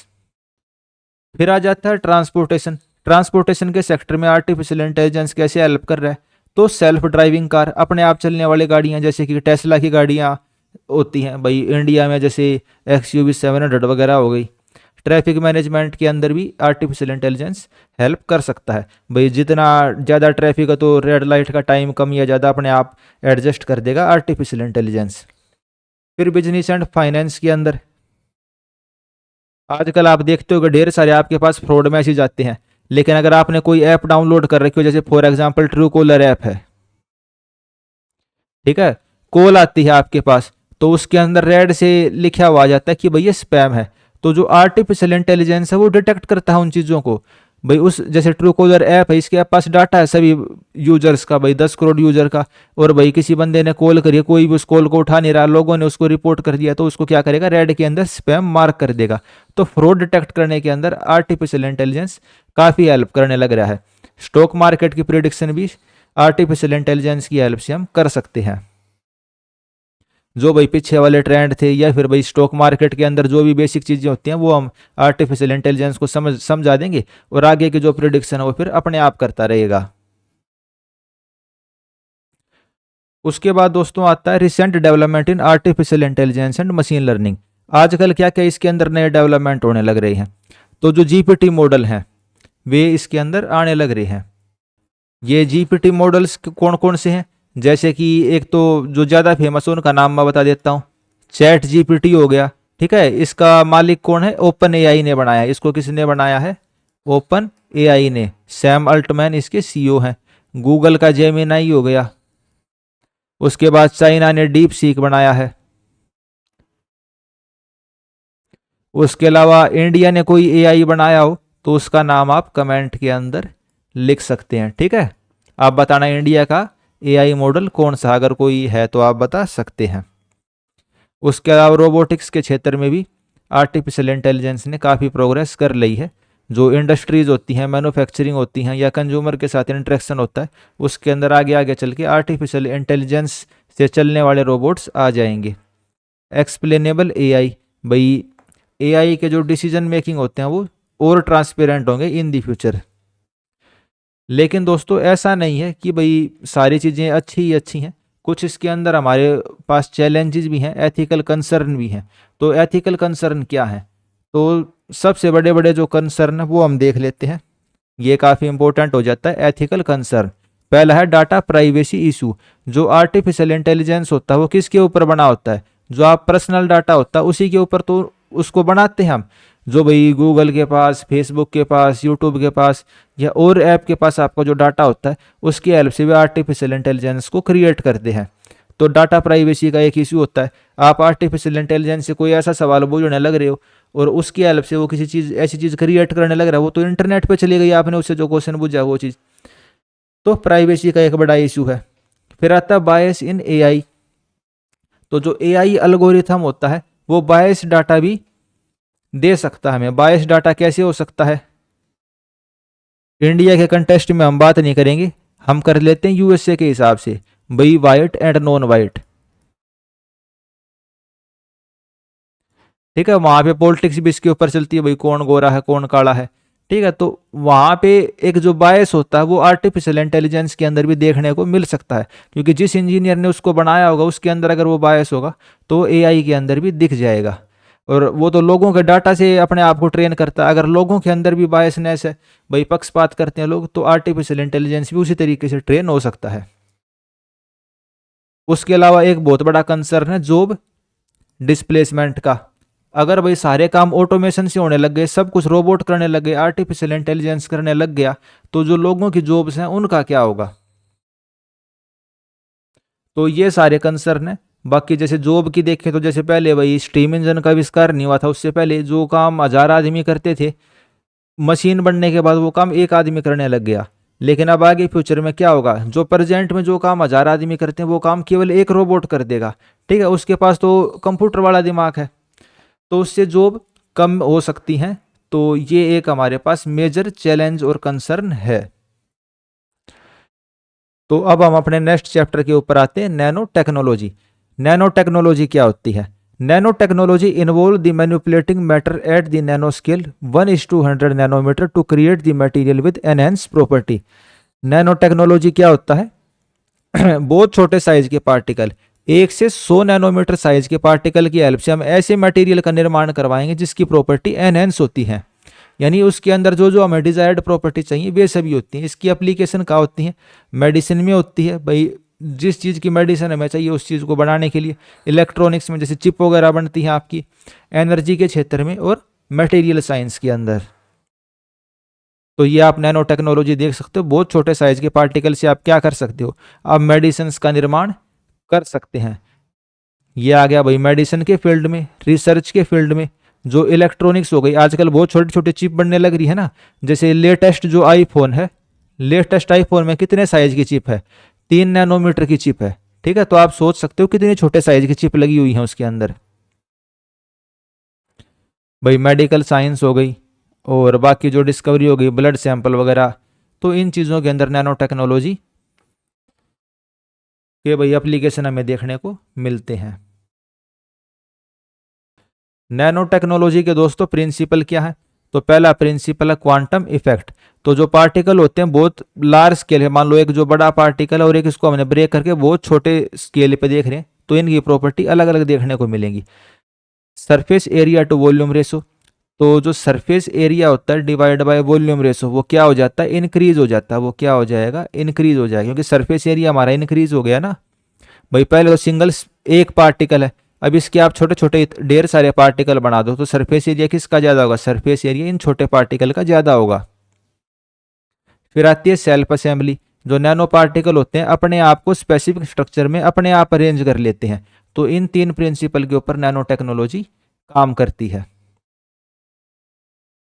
फिर आ जाता है ट्रांसपोर्टेशन। ट्रांसपोर्टेशन के सेक्टर में आर्टिफिशियल इंटेलिजेंस कैसे हेल्प कर रहा है, तो सेल्फ ड्राइविंग कार, अपने आप चलने वाली गाड़ियाँ, जैसे कि टेस्ला की गाड़ियाँ होती हैं भाई इंडिया में, जैसे XUV 700 वगैरह हो गई। ट्रैफिक मैनेजमेंट के अंदर भी आर्टिफिशियल इंटेलिजेंस हेल्प कर सकता है, भाई जितना ज़्यादा ट्रैफिक है तो रेड लाइट का टाइम कम या ज़्यादा अपने आप एडजस्ट कर देगा आर्टिफिशियल इंटेलिजेंस। फिर बिजनेस एंड फाइनेंस के अंदर आजकल आप देखते हो कि ढेर सारे आपके पास फ्रॉड मैसेज आते हैं, लेकिन अगर आपने कोई ऐप डाउनलोड कर रखी हो, जैसे for example true collar app है, ठीक है, कॉल आती है आपके पास, तो उसके अंदर रेड से लिखा हुआ आ जाता है कि भाई ये स्पैम है। तो जो आर्टिफिशियल इंटेलिजेंस है वो डिटेक्ट करता है उन चीज़ों को। भाई उस जैसे ट्रू कॉलर ऐप है, इसके पास डाटा है सभी यूजर्स का, भाई 10 करोड़ यूजर का, और भाई किसी बंदे ने कॉल करी, कोई भी उस कॉल को उठा नहीं रहा, लोगों ने उसको रिपोर्ट कर दिया, तो उसको क्या करेगा, रेड के अंदर स्पैम मार्क कर देगा। तो फ्रॉड डिटेक्ट करने के अंदर आर्टिफिशियल इंटेलिजेंस काफ़ी हेल्प करने लग रहा है। स्टॉक मार्केट की प्रिडिक्शन भी आर्टिफिशियल इंटेलिजेंस की हेल्प से हम कर सकते हैं। जो भाई पीछे वाले ट्रेंड थे या फिर भाई स्टॉक मार्केट के अंदर जो भी बेसिक चीज़ें होती हैं वो हम आर्टिफिशियल इंटेलिजेंस को समझा देंगे, और आगे की जो प्रिडिक्शन है वो फिर अपने आप करता रहेगा। उसके बाद दोस्तों आता है recent development in artificial intelligence and machine learning. आजकल क्या क्या इसके अंदर नए डेवलपमेंट होने लग रहे हैं। तो जो जीपीटी मॉडल हैं वे इसके अंदर आने लग रहे हैं। ये जीपीटी मॉडल्स कौन कौन से हैं, जैसे कि एक तो जो ज़्यादा फेमस है उनका नाम मैं बता देता हूँ, चैट जीपीटी हो गया, ठीक है। इसका मालिक कौन है, ओपन एआई ने बनाया है। इसको किसने बनाया है, ओपन एआई ने, सैम अल्टमैन इसके सीईओ हैं। गूगल का जेमिनाई हो गया। उसके बाद चाइना ने डीप सीक बनाया है। उसके अलावा इंडिया ने कोई एआई बनाया हो तो उसका नाम आप कमेंट के अंदर लिख सकते हैं, ठीक है। आप बताना इंडिया का एआई मॉडल कौन सा, अगर कोई है तो आप बता सकते हैं। उसके अलावा रोबोटिक्स के क्षेत्र में भी आर्टिफिशियल इंटेलिजेंस ने काफ़ी प्रोग्रेस कर ली है। जो इंडस्ट्रीज होती हैं, मैन्युफैक्चरिंग होती हैं या कंज्यूमर के साथ इंटरेक्शन होता है, उसके अंदर आगे आगे चल के आर्टिफिशियल इंटेलिजेंस से चलने वाले रोबोट्स आ जाएंगे। एक्सप्लेनेबल एआई, भाई एआई के जो डिसीजन मेकिंग होते हैं वो और ट्रांसपेरेंट होंगे इन दी फ्यूचर। लेकिन दोस्तों ऐसा नहीं है कि भाई सारी चीज़ें अच्छी ही अच्छी हैं, कुछ इसके अंदर हमारे पास चैलेंजेस भी हैं, एथिकल कंसर्न भी हैं। तो एथिकल कंसर्न क्या है, तो सबसे बड़े बड़े जो कंसर्न है वो हम देख लेते हैं। ये काफ़ी इंपॉर्टेंट हो जाता है एथिकल कंसर्न। पहला है डाटा प्राइवेसी इशू। जो आर्टिफिशियल इंटेलिजेंस होता है वो किसके ऊपर बना होता है, जो आप पर्सनल डाटा होता है उसी के ऊपर तो उसको बनाते हैं हम। जो भाई गूगल के पास, फेसबुक के पास, यूट्यूब के पास या और ऐप के पास आपका जो डाटा होता है उसकी हेल्प से भी आर्टिफिशियल इंटेलिजेंस को क्रिएट करते हैं। तो डाटा प्राइवेसी का एक इशू होता है। आप आर्टिफिशियल इंटेलिजेंस से कोई ऐसा सवाल पूछने लग रहे हो और उसकी हेल्प से वो किसी चीज़ ऐसी चीज़ क्रिएट करने लग रहा है, वो तो इंटरनेट पे चली गई, आपने उससे जो क्वेश्चन पूछा वो चीज़, तो प्राइवेसी का एक बड़ा इशू है। फिर आता है बायस इन एआई। तो जो एआई एल्गोरिथम होता है वो बायस डाटा भी दे सकता है हमें। बायस डाटा कैसे हो सकता है, इंडिया के कंटेस्ट में हम बात नहीं करेंगे, हम कर लेते हैं यूएसए के हिसाब से, भाई वाइट एंड नॉन वाइट, ठीक है। वहां पे पॉलिटिक्स भी इसके ऊपर चलती है, भाई कौन गोरा है कौन काला है, ठीक है। तो वहां पे एक जो बायस होता है वो आर्टिफिशियल इंटेलिजेंस के अंदर भी देखने को मिल सकता है, क्योंकि जिस इंजीनियर ने उसको बनाया होगा उसके अंदर अगर वो बायस होगा तो एआई के अंदर भी दिख जाएगा। और वो तो लोगों के डाटा से अपने आप को ट्रेन करता है। अगर लोगों के अंदर भी बायसनेस है, भाई पक्षपात करते हैं लोग, तो आर्टिफिशियल इंटेलिजेंस भी उसी तरीके से ट्रेन हो सकता है। उसके अलावा एक बहुत बड़ा कंसर्न है जॉब डिस्प्लेसमेंट का। अगर भाई सारे काम ऑटोमेशन से होने लग गए, सब कुछ रोबोट करने लग गए, आर्टिफिशियल इंटेलिजेंस करने लग गया, तो जो लोगों की जॉब्स हैं उनका क्या होगा। तो ये सारे कंसर्न है। बाकी जैसे जॉब की देखें तो जैसे पहले भाई स्टीम इंजन का आविष्कार नहीं हुआ था, उससे पहले जो काम 1000 आदमी करते थे, मशीन बनने के बाद वो काम एक आदमी करने लग गया। लेकिन अब आगे फ्यूचर में क्या होगा, जो प्रेजेंट में जो काम 1000 आदमी करते हैं वो काम केवल एक रोबोट कर देगा, ठीक है। उसके पास तो कंप्यूटर वाला दिमाग है, तो उससे जॉब कम हो सकती हैं। तो ये एक हमारे पास मेजर चैलेंज और कंसर्न है। तो अब हम अपने नेक्स्ट चैप्टर के ऊपर आते हैं, नैनो टेक्नोलॉजी। नैनो टेक्नोलॉजी क्या होती है, nano technology involve the manipulating matter at the nano scale 1:100 nanometer to create the material with enhance property. Nano technology क्या होता है बहुत छोटे साइज के पार्टिकल, 1 से 100 नैनोमीटर साइज के पार्टिकल की हेल्प से हम ऐसे मटेरियल का निर्माण करवाएंगे जिसकी प्रॉपर्टी एनहेंस होती है। यानी उसके अंदर जो जो हमें डिजायर्ड प्रॉपर्टी चाहिए वे सभी होती हैं। इसकी एप्लीकेशन कहाँ होती है, मेडिसिन में होती है, भाई जिस चीज़ की मेडिसिन हमें चाहिए उस चीज़ को बनाने के लिए। इलेक्ट्रॉनिक्स में जैसे चिप वगैरह बनती हैं आपकी, एनर्जी के क्षेत्र में, और मटेरियल साइंस के अंदर। तो ये आप नैनो टेक्नोलॉजी देख सकते हो, बहुत छोटे साइज के पार्टिकल से आप क्या कर सकते हो, आप मेडिसिन का निर्माण कर सकते हैं। ये आ गया भाई मेडिसिन के फील्ड में, रिसर्च के फील्ड में। जो इलेक्ट्रॉनिक्स हो गई, आजकल बहुत छोटे छोटे चिप बनने लग रही है ना, जैसे लेटेस्ट जो आईफोन है, लेटेस्ट आईफोन में कितने साइज की चिप है, 3 नैनोमीटर की चिप है। ठीक है, तो आप सोच सकते हो कितने छोटे साइज की चिप लगी हुई है उसके अंदर। भाई मेडिकल साइंस हो गई और बाकी जो डिस्कवरी हो गई, ब्लड सैंपल वगैरह, तो इन चीज़ों के अंदर नैनो टेक्नोलॉजी के भाई एप्लीकेशन हमें देखने को मिलते हैं। नैनो टेक्नोलॉजी के दोस्तों प्रिंसिपल क्या है, तो पहला प्रिंसिपल है क्वांटम इफेक्ट। तो जो पार्टिकल होते हैं बहुत लार्ज स्केल है, मान लो एक जो बड़ा पार्टिकल है और एक इसको हमने ब्रेक करके बहुत छोटे स्केल पे देख रहे हैं, तो इनकी प्रॉपर्टी अलग अलग देखने को मिलेंगी। Surface area to volume ratio, तो जो सरफेस एरिया होता है डिवाइड बाय वॉल्यूम रेशो, वो क्या हो जाता है, इंक्रीज हो जाता है। वो क्या हो जाएगा, इंक्रीज हो जाएगा, क्योंकि सरफेस एरिया हमारा इंक्रीज हो गया ना। भाई पहले तो सिंगल एक पार्टिकल है, अब इसके आप छोटे छोटे ढेर सारे पार्टिकल बना दो, तो सरफेस एरिया किसका ज़्यादा होगा, सरफेस एरिया इन छोटे पार्टिकल का ज़्यादा होगा। फिर आती है सेल्फ असेंबली। जो नैनो पार्टिकल होते हैं अपने आप को स्पेसिफिक स्ट्रक्चर में अपने आप अरेंज कर लेते हैं। तो इन तीन प्रिंसिपल के ऊपर नैनो टेक्नोलॉजी काम करती है।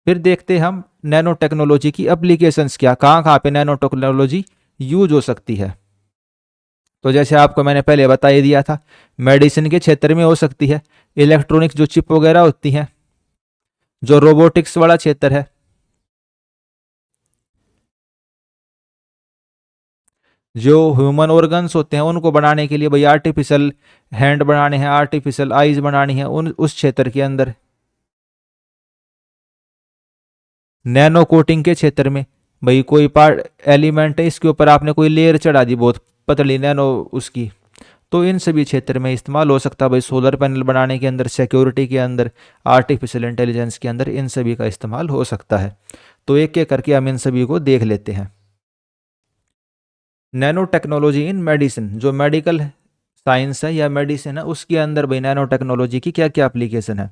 फिर देखते हैं हम नैनो टेक्नोलॉजी की एप्लीकेशंस क्या, कहाँ कहाँ पे नैनो टेक्नोलॉजी यूज हो सकती है। तो जैसे आपको मैंने पहले बता ही दिया था, मेडिसिन के क्षेत्र में हो सकती है, इलेक्ट्रॉनिक्स जो चिप वगैरह होती हैं, जो रोबोटिक्स वाला क्षेत्र है, जो ह्यूमन ऑर्गन्स होते हैं उनको बनाने के लिए भाई आर्टिफिशियल हैंड बनाने हैं, आर्टिफिशियल आईज बनानी है, उन उस क्षेत्र के अंदर। नैनो कोटिंग के क्षेत्र में, भाई कोई पार्ट एलिमेंट है इसके ऊपर आपने कोई लेयर चढ़ा दी बहुत पतली नैनो उसकी, तो इन सभी क्षेत्र में इस्तेमाल हो सकता है। भाई सोलर पैनल बनाने के अंदर, सिक्योरिटी के अंदर, आर्टिफिशियल इंटेलिजेंस के अंदर, इन सभी का इस्तेमाल हो सकता है। तो एक एक करके हम इन सभी को देख लेते हैं। नैनो टेक्नोलॉजी इन मेडिसिन, जो मेडिकल साइंस है या मेडिसिन है उसके अंदर भाई नैनो टेक्नोलॉजी की क्या क्या एप्लीकेशन है।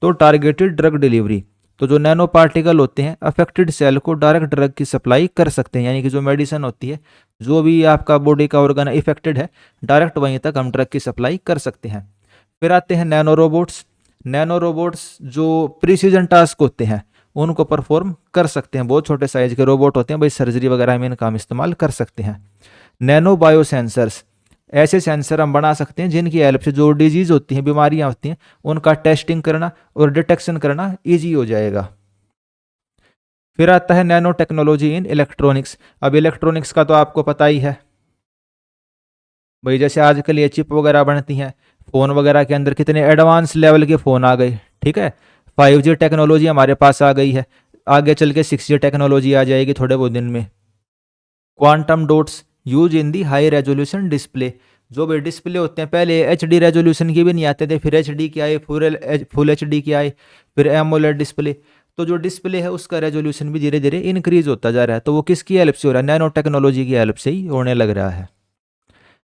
तो टारगेटेड ड्रग डिलीवरी, तो जो नैनो पार्टिकल होते हैं अफेक्टेड सेल को डायरेक्ट ड्रग की सप्लाई कर सकते हैं, यानी कि जो मेडिसिन होती है, जो भी आपका बॉडी का ऑर्गन इफेक्टेड है, डायरेक्ट वहीं तक हम ड्रग की सप्लाई कर सकते हैं। फिर आते हैं नैनो रोबोट्स। नैनो रोबोट्स जो प्रिसीजन टास्क होते हैं उनको परफॉर्म कर सकते हैं, बहुत छोटे साइज के रोबोट होते हैं भाई, सर्जरी वगैरह में इनका हम इस्तेमाल कर सकते हैं। नैनो बायो सेंसर्स, ऐसे सेंसर हम बना सकते हैं जिनकी हेल्प से जो डिजीज होती हैं, बीमारियां होती हैं, उनका टेस्टिंग करना और डिटेक्शन करना ईजी हो जाएगा। फिर आता है नैनो टेक्नोलॉजी इन इलेक्ट्रॉनिक्स। अब इलेक्ट्रॉनिक्स का तो आपको पता ही है भाई, जैसे आजकल ये चिप वगैरह बनती हैं, फ़ोन वगैरह के अंदर कितने एडवांस लेवल के फ़ोन आ गए। ठीक है, 5G टेक्नोलॉजी हमारे पास आ गई है, आगे चल के 6G टेक्नोलॉजी आ जाएगी थोड़े बहुत दिन में। Quantum dots use in the high resolution display, जो भी डिस्प्ले होते हैं पहले HD रेजोल्यूशन के भी नहीं आते थे, फिर HD के आए, फुल HD के आए, फिर एमोलेड डिस्प्ले। तो जो डिस्प्ले है उसका रेजोल्यूशन भी धीरे धीरे इंक्रीज होता जा रहा है, तो वो किसकी हेल्प से हो रहा है, नैनो टेक्नोलॉजी की हेल्प से ही होने लग रहा है।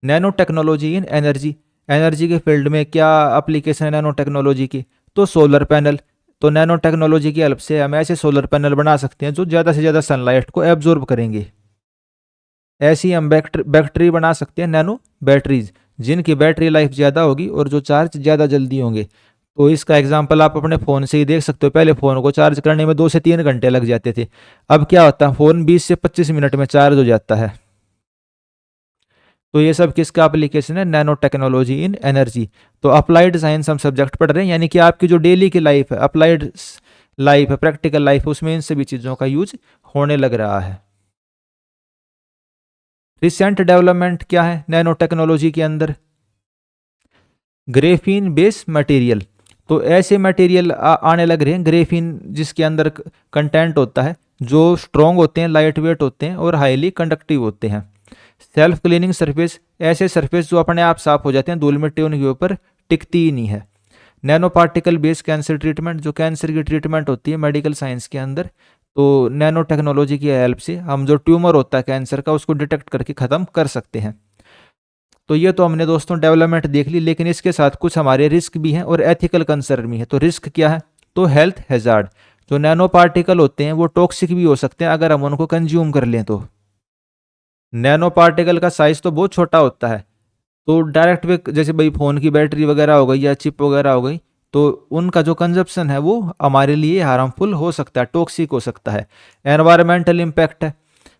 Nano technology in energy, energy के फील्ड में क्या एप्लीकेशन है नैनो टेक्नोलॉजी की, तो सोलर पैनल। तो नैनो टेक्नोलॉजी की हेल्प से हम ऐसे सोलर पैनल बना सकते हैं जो ज़्यादा से ज़्यादा सनलाइट को एब्जॉर्ब करेंगे। ऐसी हम बैटरी बना सकते हैं, नैनो बैटरीज, जिनकी बैटरी लाइफ ज़्यादा होगी और जो चार्ज ज़्यादा जल्दी होंगे। तो इसका एग्जांपल आप अपने फ़ोन से ही देख सकते हो, पहले फ़ोन को चार्ज करने में 2 से 3 घंटे लग जाते थे, अब क्या होता है फ़ोन 20 से 25 मिनट में चार्ज हो जाता है। तो ये सब किसका एप्लीकेशन है, नैनो टेक्नोलॉजी इन एनर्जी। तो अप्लाइड साइंस हम सब्जेक्ट पढ़ रहे हैं, यानी कि आपकी जो डेली की लाइफ है, अप्लाइड लाइफ है, प्रैक्टिकल लाइफ है, उसमें इन सभी चीज़ों का यूज होने लग रहा है। रिसेंट डेवलपमेंट क्या है नैनो टेक्नोलॉजी के अंदर, ग्रेफीन बेस मटेरियल। तो ऐसे मटेरियल आने लग रहे हैं, ग्रेफीन जिसके अंदर कंटेंट होता है, जो स्ट्रॉन्ग होते हैं, लाइट वेट होते हैं और हाईली कंडक्टिव होते हैं। सेल्फ क्लीनिंग सरफेस, ऐसे सरफेस जो अपने आप साफ हो जाते हैं, धूल मिट्टी उनके ऊपर टिकती ही नहीं है। Nano particle based cancer treatment, जो कैंसर की ट्रीटमेंट होती है मेडिकल साइंस के अंदर, तो नैनो टेक्नोलॉजी की हेल्प से हम जो ट्यूमर होता है कैंसर का, उसको डिटेक्ट करके ख़त्म कर सकते हैं। तो ये तो हमने दोस्तों डेवलपमेंट देख ली, लेकिन इसके साथ कुछ हमारे रिस्क भी हैं और एथिकल कंसर्न भी है। तो रिस्क क्या है, तो हेल्थ हैजार्ड, जो नैनो पार्टिकल होते हैं वो टॉक्सिक भी हो सकते हैं अगर हम उनको कंज्यूम कर लें तो। नैनो पार्टिकल का साइज तो बहुत छोटा होता है, तो डायरेक्ट वे जैसे भाई फ़ोन की बैटरी वगैरह हो गई या चिप वगैरह हो गई, तो उनका जो कंजप्शन है वो हमारे लिए हार्मफुल हो सकता है, टॉक्सिक हो सकता है। एनवायरमेंटल इम्पैक्ट है,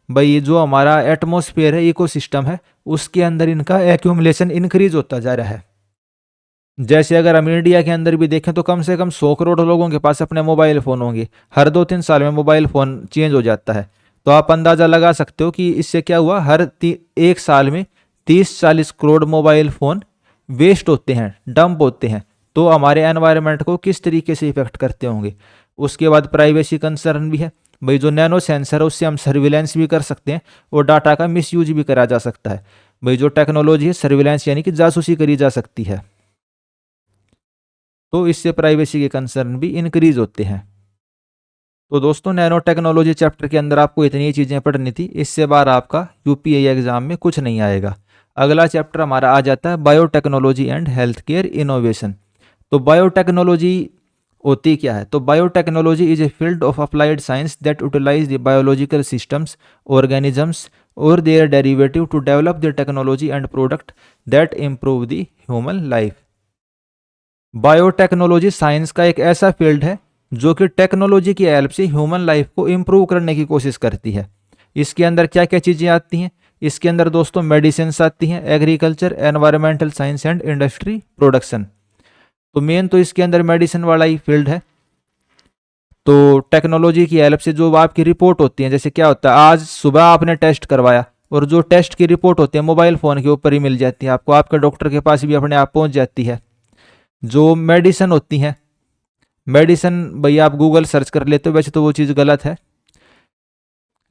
भाई ये जो हमारा एटमॉस्फेयर है, इकोसिस्टम है, उसके अंदर इनका एक्यूमुलेशन इंक्रीज होता जा रहा है। जैसे अगर हम इंडिया के अंदर भी देखें तो कम से कम 100 करोड़ लोगों के पास अपने मोबाइल फ़ोन होंगे। हर 2-3 साल में मोबाइल फ़ोन चेंज हो जाता है। तो आप अंदाज़ा लगा सकते हो कि इससे क्या हुआ, एक साल में 30-40 करोड़ मोबाइल फ़ोन वेस्ट होते हैं, डंप होते हैं। तो हमारे एनवायरनमेंट को किस तरीके से इफेक्ट करते होंगे। उसके बाद प्राइवेसी कंसर्न भी है, भाई जो नैनो सेंसर है उससे हम सर्विलेंस भी कर सकते हैं और डाटा का मिसयूज भी करा जा सकता है। भाई जो टेक्नोलॉजी है, सर्विलेंस यानी कि जासूसी करी जा सकती है, तो इससे प्राइवेसी के कंसर्न भी इंक्रीज होते हैं। तो दोस्तों नैनो टेक्नोलॉजी चैप्टर के अंदर आपको इतनी चीज़ें पढ़नी थी, इससे बार आपका यूपीएससी एग्जाम में कुछ नहीं आएगा। अगला चैप्टर हमारा आ जाता है biotechnology and health care innovation. तो बायोटेक्नोलॉजी होती क्या है, तो biotechnology is a field of applied science that utilize the biological systems, organisms और their derivative to develop the technology and product that improve the human life. Biotechnology science का एक ऐसा field है जो कि टेक्नोलॉजी की हेल्प से human life को इम्प्रूव करने की कोशिश करती है। इसके अंदर क्या क्या चीज़ें आती हैं, इसके अंदर दोस्तों मेडिसिन आती हैं, agriculture, environmental science and industry production. तो मेन तो इसके अंदर मेडिसिन वाला ही फील्ड है। तो टेक्नोलॉजी की हेल्प से जो आपकी रिपोर्ट होती है, जैसे क्या होता है आज सुबह आपने टेस्ट करवाया और जो टेस्ट की रिपोर्ट होती है मोबाइल फ़ोन के ऊपर ही मिल जाती है आपको, आपके डॉक्टर के पास भी अपने आप पहुंच जाती है। जो मेडिसिन होती हैं, मेडिसिन भैया आप गूगल सर्च कर लेते हो, वैसे तो वो चीज़ गलत है,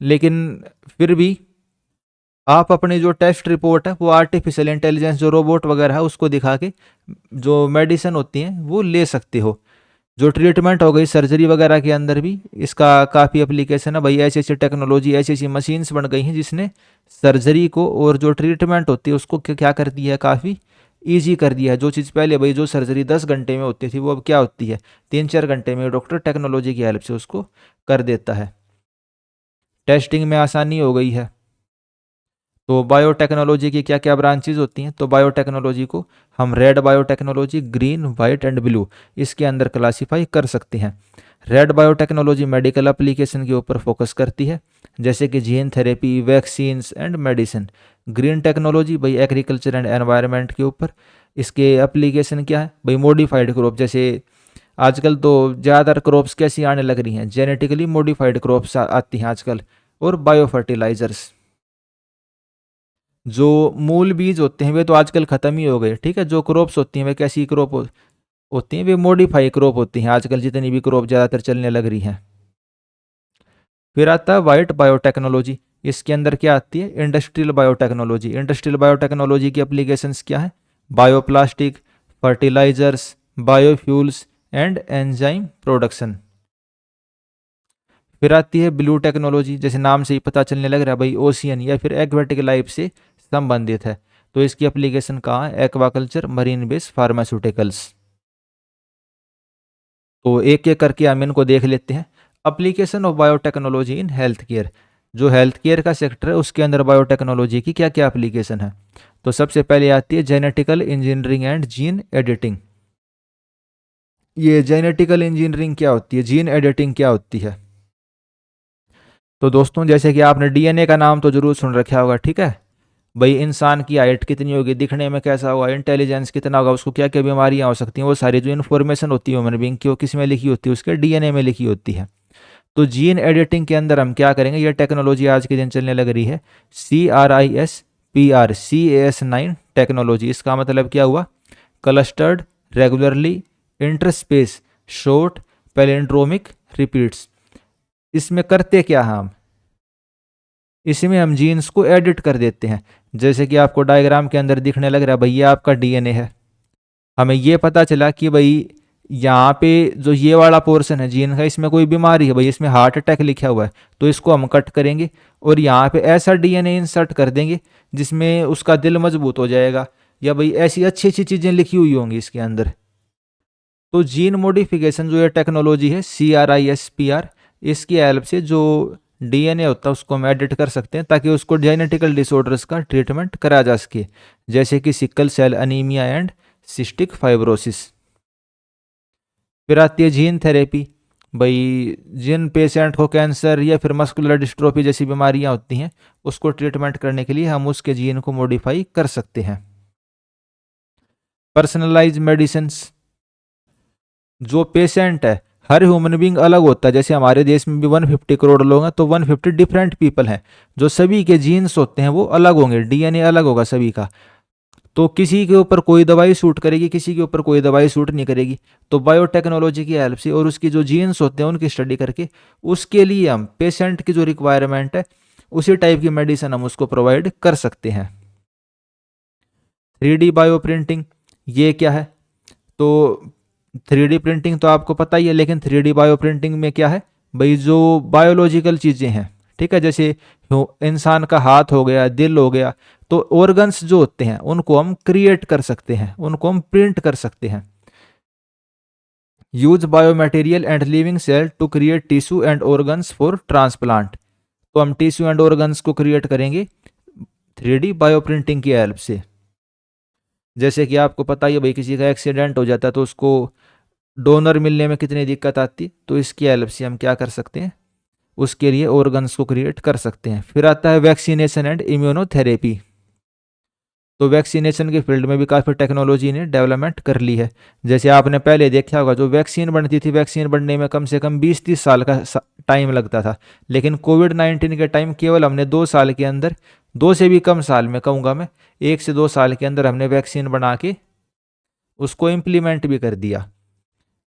लेकिन फिर भी आप अपनी जो टेस्ट रिपोर्ट है वो आर्टिफिशियल इंटेलिजेंस जो रोबोट वगैरह है उसको दिखा के जो मेडिसिन होती हैं वो ले सकते हो। जो ट्रीटमेंट हो गई सर्जरी वगैरह के अंदर भी इसका काफ़ी एप्लीकेशन है, भाई ऐसी ऐसी टेक्नोलॉजी, ऐसी ऐसी मशीन्स बन गई हैं जिसने सर्जरी को और जो ट्रीटमेंट होती है उसको क्या कर दिया है, काफ़ी ईजी कर दिया है। जो चीज़ पहले भाई जो सर्जरी 10 घंटे में होती थी वो अब क्या होती है 3-4 घंटे में डॉक्टर टेक्नोलॉजी की हेल्प से उसको कर देता है। टेस्टिंग में आसानी हो गई है। तो बायोटेक्नोलॉजी की क्या क्या ब्रांचेज होती हैं, तो बायोटेक्नोलॉजी को हम red biotechnology, green, white and blue इसके अंदर क्लासीफाई कर सकते हैं। रेड बायोटेक्नोलॉजी मेडिकल एप्लीकेशन के ऊपर फोकस करती है, जैसे कि gene therapy, vaccines and medicine. Green technology भाई एग्रीकल्चर एंड एनवायरनमेंट के ऊपर, इसके एप्लीकेशन क्या है भाई मॉडिफाइड क्रॉप, जैसे आजकल तो ज़्यादातर क्रॉप्स कैसी आने लग रही हैं, जेनेटिकली मॉडिफाइड क्रॉप्स आती हैं आजकल, और बायो फर्टिलाइजर्स। जो मूल बीज होते हैं वे तो आजकल ख़त्म ही हो गए, ठीक है। जो क्रॉप्स होती हैं वे कैसी क्रॉप होती हैं, वे मॉडिफाई क्रॉप होती हैं आजकल जितनी भी क्रॉप ज़्यादातर चलने लग रही हैं। फिर आता है वाइट बायोटेक्नोलॉजी, इसके अंदर क्या आती है इंडस्ट्रियल बायोटेक्नोलॉजी। इंडस्ट्रियल बायोटेक्नोलॉजी की एप्लीकेशंस क्या है, bioplastic, fertilisers, biofuels and enzyme production. फिर आती है ब्लू टेक्नोलॉजी, जैसे नाम से ही पता चलने लग रहा है भाई ओशियन या फिर एक्वेटिक लाइफ से संबंधित है। तो इसकी एप्लीकेशन कहाँ है, एक्वाकल्चर, मरीन बेस, फार्मास्यूटिकल्स। तो एक एक करके हम इनको देख लेते हैं। Application of biotechnology in health care, जो हेल्थ केयर का सेक्टर है उसके अंदर बायोटेक्नोलॉजी की क्या क्या एप्लीकेशन है। तो सबसे पहले आती है genetical engineering and gene editing. ये जेनेटिकल इंजीनियरिंग क्या होती है, जीन एडिटिंग क्या होती है। तो दोस्तों जैसे कि आपने डीएनए का नाम तो जरूर सुन रखा होगा, ठीक है। भाई इंसान की हाइट कितनी होगी, दिखने में कैसा होगा, इंटेलिजेंस कितना होगा, उसको क्या क्या बीमारियां हो सकती हैं, वो सारी जो इन्फॉर्मेशन होती है ह्यूमन बींग की वो किस में लिखी होती है, उसके डीएनए में लिखी होती है। तो जीन एडिटिंग के अंदर हम क्या करेंगे, ये टेक्नोलॉजी आज के दिन चलने लग रही है, CRISPR टेक्नोलॉजी। इसका मतलब क्या हुआ, clustered regularly interspace short palindromic repeats. इसमें करते क्या हम, इसमें हम जीन्स को एडिट कर देते हैं। जैसे कि आपको डायग्राम के अंदर दिखने लग रहा है, भैया आपका डीएनए है, हमें ये पता चला कि भाई यहाँ पे जो ये वाला पोर्शन है जीन का इसमें कोई बीमारी है, भाई इसमें हार्ट अटैक लिखा हुआ है, तो इसको हम कट करेंगे और यहाँ पे ऐसा डीएनए इंसर्ट कर देंगे जिसमें उसका दिल मजबूत हो जाएगा, या भाई ऐसी अच्छी अच्छी चीज़ें लिखी हुई होंगी इसके अंदर। तो जीन मॉडिफिकेशन जो ये टेक्नोलॉजी है CRISPR, इसकी हेल्प से जो DNA होता है उसको हम एडिट कर सकते हैं ताकि उसको जेनेटिकल डिसऑर्डर्स का ट्रीटमेंट करा जा सके, जैसे कि sickle cell anaemia and cystic fibrosis. फिर आती है जीन थेरेपी। भाई जिन पेशेंट को कैंसर या फिर मस्कुलर डिस्ट्रोफी जैसी बीमारियां होती हैं, उसको ट्रीटमेंट करने के लिए हम उसके जीन को मॉडिफाई कर सकते हैं। Personalise medicine. जो पेशेंट है, हर ह्यूमन बींग अलग होता है। जैसे हमारे देश में भी 150 करोड़ लोग हैं, तो 150 डिफरेंट पीपल हैं। जो सभी के जीन्स होते हैं वो अलग होंगे, DNA अलग होगा सभी का। तो किसी के ऊपर कोई दवाई सूट करेगी, किसी के ऊपर कोई दवाई सूट नहीं करेगी। तो बायोटेक्नोलॉजी की हेल्प से और उसकी जो जीन्स होते हैं उनकी स्टडी करके उसके लिए हम पेशेंट की जो रिक्वायरमेंट है उसी टाइप की मेडिसिन हम उसको प्रोवाइड कर सकते हैं। 3D बायो प्रिंटिंग, ये क्या है? तो 3D प्रिंटिंग तो आपको पता ही है, लेकिन 3D बायो प्रिंटिंग में क्या है भाई, जो बायोलॉजिकल चीज़ें हैं, ठीक है, जैसे इंसान का हाथ हो गया, दिल हो गया, तो ऑर्गन्स जो होते हैं उनको हम क्रिएट कर सकते हैं, उनको हम प्रिंट कर सकते हैं। Use bio material and living cell to create tissue and organs for transplant. तो हम टिश्यू एंड ऑर्गन्स को क्रिएट करेंगे 3D बायो प्रिंटिंग की हेल्प से। जैसे कि आपको पता ही है भाई, किसी का एक्सीडेंट हो जाता है तो उसको डोनर मिलने में कितनी दिक्कत आती, तो इसकी हेल्प से हम क्या कर सकते हैं, उसके लिए ऑर्गन्स को क्रिएट कर सकते हैं। फिर आता है वैक्सीनेशन एंड इम्यूनोथेरेपी। तो वैक्सीनेशन के फील्ड में भी काफ़ी टेक्नोलॉजी ने डेवलपमेंट कर ली है। जैसे आपने पहले देखा होगा, जो वैक्सीन बनती थी, वैक्सीन बनने में कम से कम 20-30 साल का टाइम लगता था। लेकिन कोविड-19 के टाइम केवल हमने 2 साल के अंदर, 2 से भी कम साल में कहूँगा मैं, 1 से 2 साल के अंदर हमने वैक्सीन बना के उसको इम्प्लीमेंट भी कर दिया।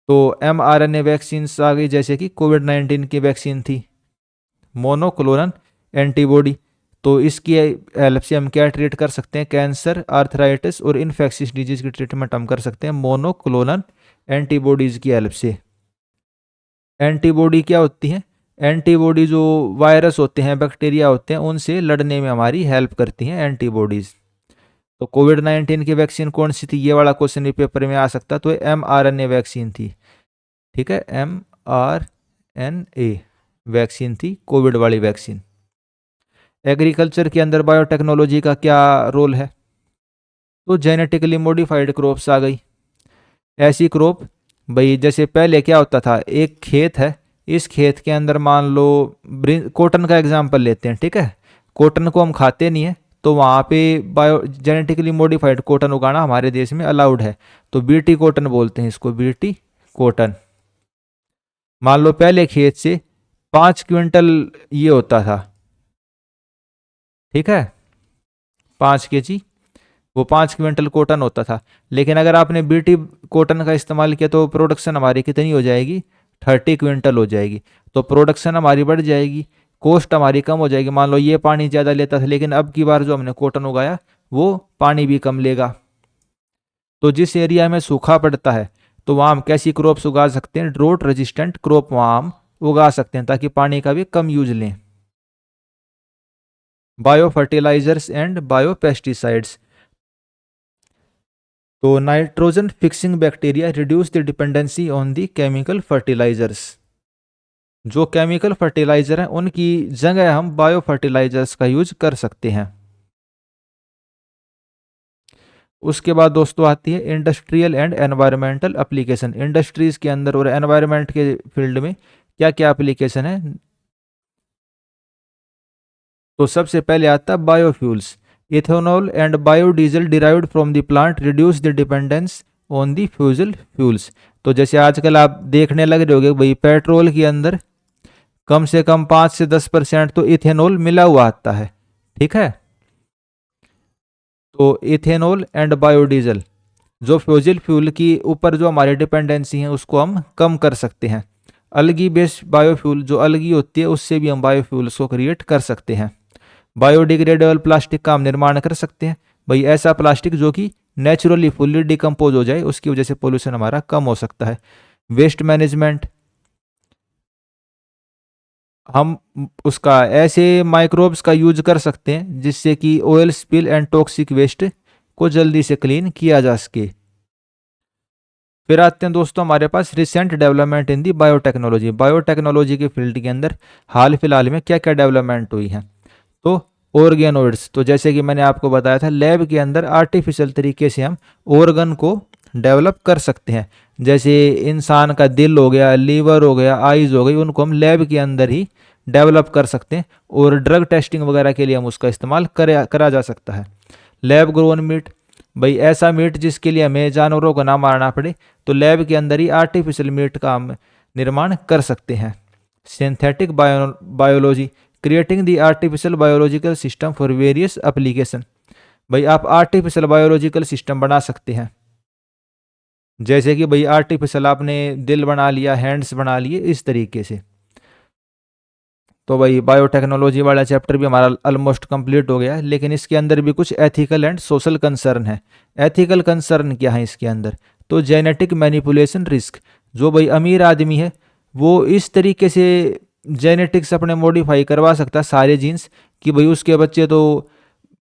तो mRNA वैक्सीन आ गई, जैसे कि कोविड-19 की वैक्सीन थी मोनोक्लोनल एंटीबॉडी। तो इसकी हेल्प से हम क्या ट्रीट कर सकते हैं, कैंसर, आर्थराइटिस और इन्फेक्शियस डिजीज की ट्रीटमेंट हम कर सकते हैं मोनोक्लोनल एंटीबॉडीज़ की हेल्प से। एंटीबॉडी क्या होती हैं? एंटीबॉडी जो वायरस होते हैं, बैक्टीरिया होते हैं, उनसे लड़ने में हमारी हेल्प करती हैं एंटीबॉडीज़। तो कोविड-19 की वैक्सीन कौन सी थी, ये वाला क्वेश्चन पेपर में आ सकता, तो mRNA वैक्सीन थी। ठीक है, mRNA वैक्सीन थी कोविड वाली वैक्सीन। एग्रीकल्चर के अंदर बायोटेक्नोलॉजी का क्या रोल है? तो जेनेटिकली मॉडिफाइड क्रॉप्स आ गई। ऐसी क्रॉप, भाई जैसे पहले क्या होता था, एक खेत है, इस खेत के अंदर मान लो कॉटन का एग्जाम्पल लेते हैं, ठीक है, कॉटन को हम खाते नहीं है, तो वहाँ पे बायो जेनेटिकली मॉडिफाइड कॉटन उगाना हमारे देश में अलाउड है। तो बीटी कॉटन बोलते हैं इसको, बीटी कॉटन। मान लो पहले खेत से 5 क्विंटल ये होता था, ठीक है, 5 kg, वो 5 क्विंटल कॉटन होता था। लेकिन अगर आपने बीटी कॉटन का इस्तेमाल किया तो प्रोडक्शन हमारी कितनी हो जाएगी, 30 क्विंटल हो जाएगी। तो प्रोडक्शन हमारी बढ़ जाएगी, कॉस्ट हमारी कम हो जाएगी। मान लो ये पानी ज़्यादा लेता था, लेकिन अब की बार जो हमने कॉटन उगाया वो पानी भी कम लेगा। तो जिस एरिया में सूखा पड़ता है, तो वहाँ हम कैसी क्रॉप्स उगा सकते हैं, ड्रोट रेजिस्टेंट क्रॉप वहाँ हम उगा सकते हैं, ताकि पानी का भी कम यूज लें। Bio fertilizers and bio pesticides. तो nitrogen fixing bacteria reduce the dependency on the chemical fertilizers. जो केमिकल फर्टिलाइजर हैं उनकी जगह हम बायो फर्टिलाइजर्स का यूज कर सकते हैं। उसके बाद दोस्तों आती है industrial and environmental application. Industries के अंदर और एनवायरमेंट के फील्ड में क्या क्या एप्लीकेशन है? तो सबसे पहले आता है biofuels. Ethanol and biodiesel derived from the plant reduce the dependence on the fossil fuels. तो जैसे आजकल आप देखने लग रहे होगे भाई, पेट्रोल के अंदर कम से कम 5 से 10% तो इथेनॉल मिला हुआ आता है, ठीक है। तो इथेनॉल एंड बायोडीजल, जो फ्यूजल फ्यूल की ऊपर जो हमारी डिपेंडेंसी है उसको हम कम कर सकते हैं। अलगी बेस्ड बायोफ्यूल, जो अलगी होती है उससे भी हम बायोफ्यूल्स को क्रिएट कर सकते हैं। बायोडिग्रेडेबल प्लास्टिक का हम निर्माण कर सकते हैं, भाई ऐसा प्लास्टिक जो कि नेचुरली फुल्ली डिकम्पोज हो जाए, उसकी वजह से पोल्यूशन हमारा कम हो सकता है। वेस्ट मैनेजमेंट, हम उसका ऐसे माइक्रोब्स का यूज कर सकते हैं जिससे कि oil spill and toxic waste को जल्दी से क्लीन किया जा सके। फिर आते हैं दोस्तों हमारे पास recent development in the biotechnology. Biotechnology के फील्ड के अंदर हाल फिलहाल में क्या क्या डेवलपमेंट हुई है। तो ऑर्गेनोइड्स, तो जैसे कि मैंने आपको बताया था लैब के अंदर आर्टिफिशियल तरीके से हम ऑर्गन को डेवलप कर सकते हैं। जैसे इंसान का दिल हो गया, लीवर हो गया, आइज हो गई, उनको हम लैब के अंदर ही डेवलप कर सकते हैं और ड्रग टेस्टिंग वगैरह के लिए हम उसका इस्तेमाल करा जा सकता है। लैब ग्रोन मीट, भाई ऐसा मीट जिसके लिए हमें जानवरों को ना मारना पड़े, तो लैब के अंदर ही आर्टिफिशियल मीट का हम निर्माण कर सकते हैं। Synthetic biology, creating the artificial biological system for various application, भाई आप आर्टिफिशियल बायोलॉजिकल सिस्टम बना सकते हैं। जैसे कि भाई आर्टिफिशियल आपने दिल बना लिया, हैंड्स बना लिए, इस तरीके से। तो भाई बायोटेक्नोलॉजी वाला चैप्टर भी हमारा ऑलमोस्ट कंप्लीट हो गया है, लेकिन इसके अंदर भी कुछ एथिकल एंड सोशल कंसर्न है। एथिकल कंसर्न क्या है इसके अंदर, तो जेनेटिक मैनिपुलेशन रिस्क, जो भाई अमीर आदमी है वो इस तरीके से जेनेटिक्स अपने मॉडिफाई करवा सकता है सारे जीन्स कि भाई उसके बच्चे तो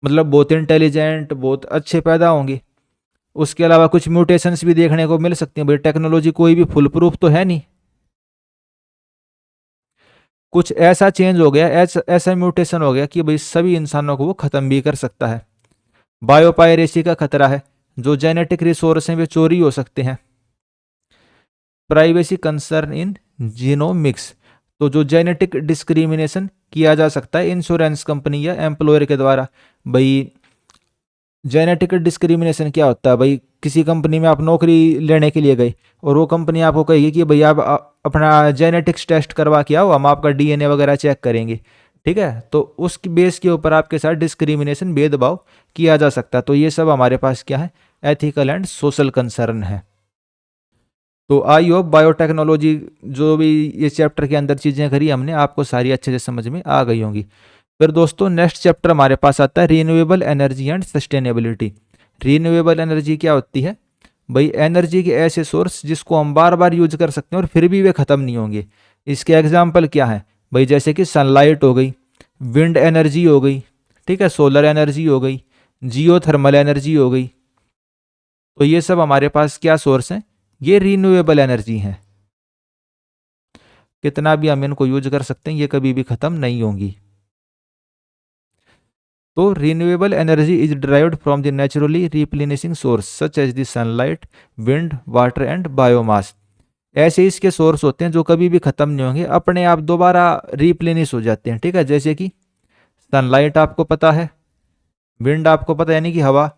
मतलब बहुत इंटेलिजेंट, बहुत अच्छे पैदा होंगे। उसके अलावा कुछ म्यूटेशंस भी देखने को मिल सकती हैं। भाई टेक्नोलॉजी कोई भी फुल प्रूफ तो है नहीं, कुछ ऐसा चेंज हो गया, ऐसा म्यूटेशन हो गया कि भाई सभी इंसानों को वो खत्म भी कर सकता है। बायोपायरेसी का खतरा है, जो जेनेटिक रिसोर्स हैं वे चोरी हो सकते हैं। प्राइवेसी कंसर्न इन जीनोमिक्स, तो जो जेनेटिक डिस्क्रिमिनेशन किया जा सकता है इंश्योरेंस कंपनी या एम्प्लॉयर के द्वारा। भाई जेनेटिक डिस्क्रिमिनेशन क्या होता है, भाई किसी कंपनी में आप नौकरी लेने के लिए गए और वो कंपनी आपको कहेगी कि भाई आप अपना जेनेटिक्स टेस्ट करवा के आओ, हम आपका डीएनए वगैरह चेक करेंगे, ठीक है। तो उसकी बेस के ऊपर आपके साथ डिस्क्रिमिनेशन, भेदभाव किया जा सकता है। तो ये सब हमारे पास क्या है, एथिकल एंड सोशल कंसर्न है। तो आई होप बायोटेक्नोलॉजी जो भी ये चैप्टर के अंदर चीज़ें करी हमने, आपको सारी अच्छे से समझ में आ गई होंगी। फिर दोस्तों नेक्स्ट चैप्टर हमारे पास आता है renewable energy and sustainability. Renewable energy क्या होती है, भाई एनर्जी के ऐसे सोर्स जिसको हम बार बार यूज कर सकते हैं और फिर भी वे ख़त्म नहीं होंगे। इसके एग्जाम्पल क्या है, भाई जैसे कि सनलाइट हो गई, विंड एनर्जी हो गई, ठीक है, सोलर एनर्जी हो गई, जियो थर्मल एनर्जी हो गई। तो ये सब हमारे पास क्या सोर्स हैं, ये रीन्यूएबल एनर्जी हैं। कितना भी हम इनको यूज कर सकते हैं, ये कभी भी ख़त्म नहीं होंगी। तो renewable energy is derived from the naturally replenishing source such as the sunlight, wind, water and biomass. ऐसे इसके सोर्स होते हैं जो कभी भी खत्म नहीं होंगे, अपने आप दोबारा रिप्लेनिश हो जाते हैं, ठीक है। जैसे कि सनलाइट आपको पता है, विंड आपको पता है यानी कि हवा,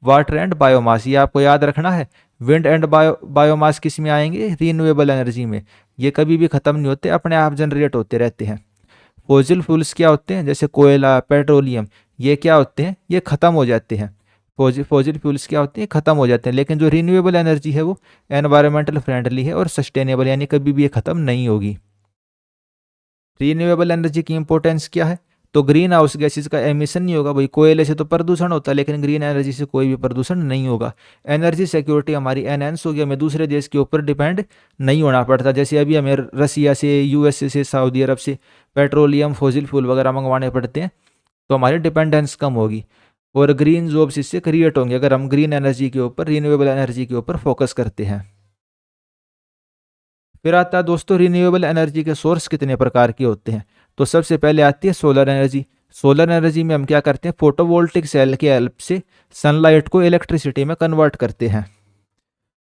वाटर एंड बायोमास ये आपको याद रखना है। विंड एंड बायोमास किस में आएंगे, रिन्यूएबल एनर्जी में। ये कभी भी खत्म नहीं होते, अपने आप जनरेट होते रहते हैं। फॉसिल फ्यूल्स क्या होते हैं, जैसे कोयला, पेट्रोलियम, ये क्या होते हैं, ये खत्म हो जाते हैं। फॉसिल फ्यूल्स क्या होते हैं, खत्म हो जाते हैं। लेकिन जो रिन्यूएबल एनर्जी है वो एनवायरमेंटल फ्रेंडली है और सस्टेनेबल, यानी कभी भी ये खत्म नहीं होगी। रिन्यूएबल एनर्जी की इंपॉर्टेंस क्या है, तो ग्रीन हाउस गैसेज का एमिशन नहीं होगा। भाई कोयले से तो प्रदूषण होता है, लेकिन ग्रीन एनर्जी से कोई भी प्रदूषण नहीं होगा। एनर्जी सिक्योरिटी हमारी एनहेंस होगी, हमें दूसरे देश के ऊपर डिपेंड नहीं होना पड़ता। जैसे अभी हमें रसिया से, यूएसए से, सऊदी अरब से पेट्रोलियम, फॉसिल फ्यूल वगैरह मंगवाने पड़ते हैं, तो हमारी डिपेंडेंस कम होगी और ग्रीन जॉब्स इससे क्रिएट होंगे अगर हम ग्रीन एनर्जी के ऊपर, रिन्यूएबल एनर्जी के ऊपर फोकस करते हैं। फिर आता है दोस्तों रिन्यूएबल एनर्जी के सोर्स कितने प्रकार के होते हैं। तो सबसे पहले आती है सोलर एनर्जी। सोलर एनर्जी में हम क्या करते हैं, फोटोवोल्टिक सेल के हेल्प से सनलाइट को इलेक्ट्रिसिटी में कन्वर्ट करते हैं।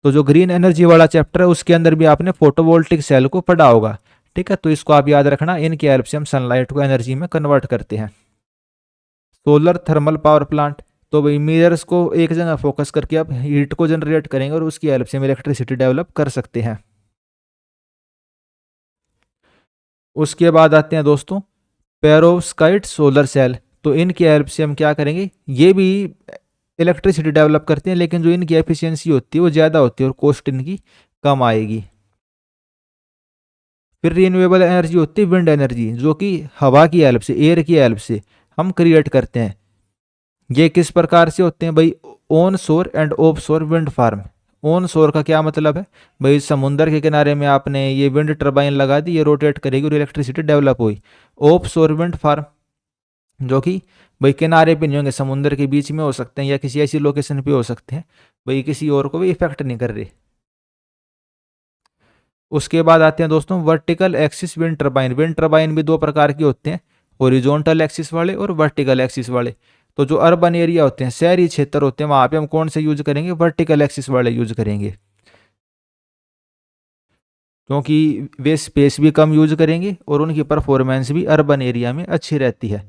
तो जो ग्रीन एनर्जी वाला चैप्टर है उसके अंदर भी आपने फोटोवोल्टिक सेल को पढ़ा होगा, ठीक है। तो इसको आप याद रखना, इनकी हेल्प से हम सनलाइट को एनर्जी में कन्वर्ट करते हैं। सोलर थर्मल पावर प्लांट, तो भाई मिरर्स को एक जगह फोकस करके आप हीट को जनरेट करेंगे और उसकी हेल्प से हम इलेक्ट्रिसिटी डेवलप कर सकते हैं। उसके बाद आते हैं दोस्तों पेरोव्स्काइट सोलर सेल। तो इनकी हेल्प से हम क्या करेंगे, ये भी इलेक्ट्रिसिटी डेवलप करते हैं, लेकिन जो इनकी एफिशिएंसी होती है वो ज़्यादा होती है और कॉस्ट इनकी कम आएगी। फिर रिन्यूएबल एनर्जी होती है विंड एनर्जी, जो कि हवा की हेल्प से, एयर की हेल्प से हम क्रिएट करते हैं। ये किस प्रकार से होते हैं भाई, ऑन शोर एंड ऑफ शोर विंड फार्म। ऑन शोर का क्या मतलब है, भाई समुंदर के किनारे में आपने ये विंड टर्बाइन लगा दी, ये रोटेट करेगी और इलेक्ट्रिसिटी डेवलप हुई। ऑफ शोर विंड फार्म जो कि भाई किनारे पे नहीं होंगे, समुंदर के बीच में हो सकते हैं या किसी ऐसी लोकेशन पे हो सकते हैं, भाई किसी और को भी इफेक्ट नहीं कर रहे। उसके बाद आते हैं दोस्तों vertical axis wind turbine. Wind turbine भी दो प्रकार के होते हैं, हॉरिजॉन्टल एक्सिस वाले और वर्टिकल एक्सिस वाले। तो जो अर्बन एरिया होते हैं, शहरी क्षेत्र होते हैं, वहां पे हम कौन से यूज करेंगे, वर्टिकल एक्सिस वाले यूज करेंगे, क्योंकि वे स्पेस भी कम यूज करेंगे और उनकी परफॉर्मेंस भी अर्बन एरिया में अच्छी रहती है।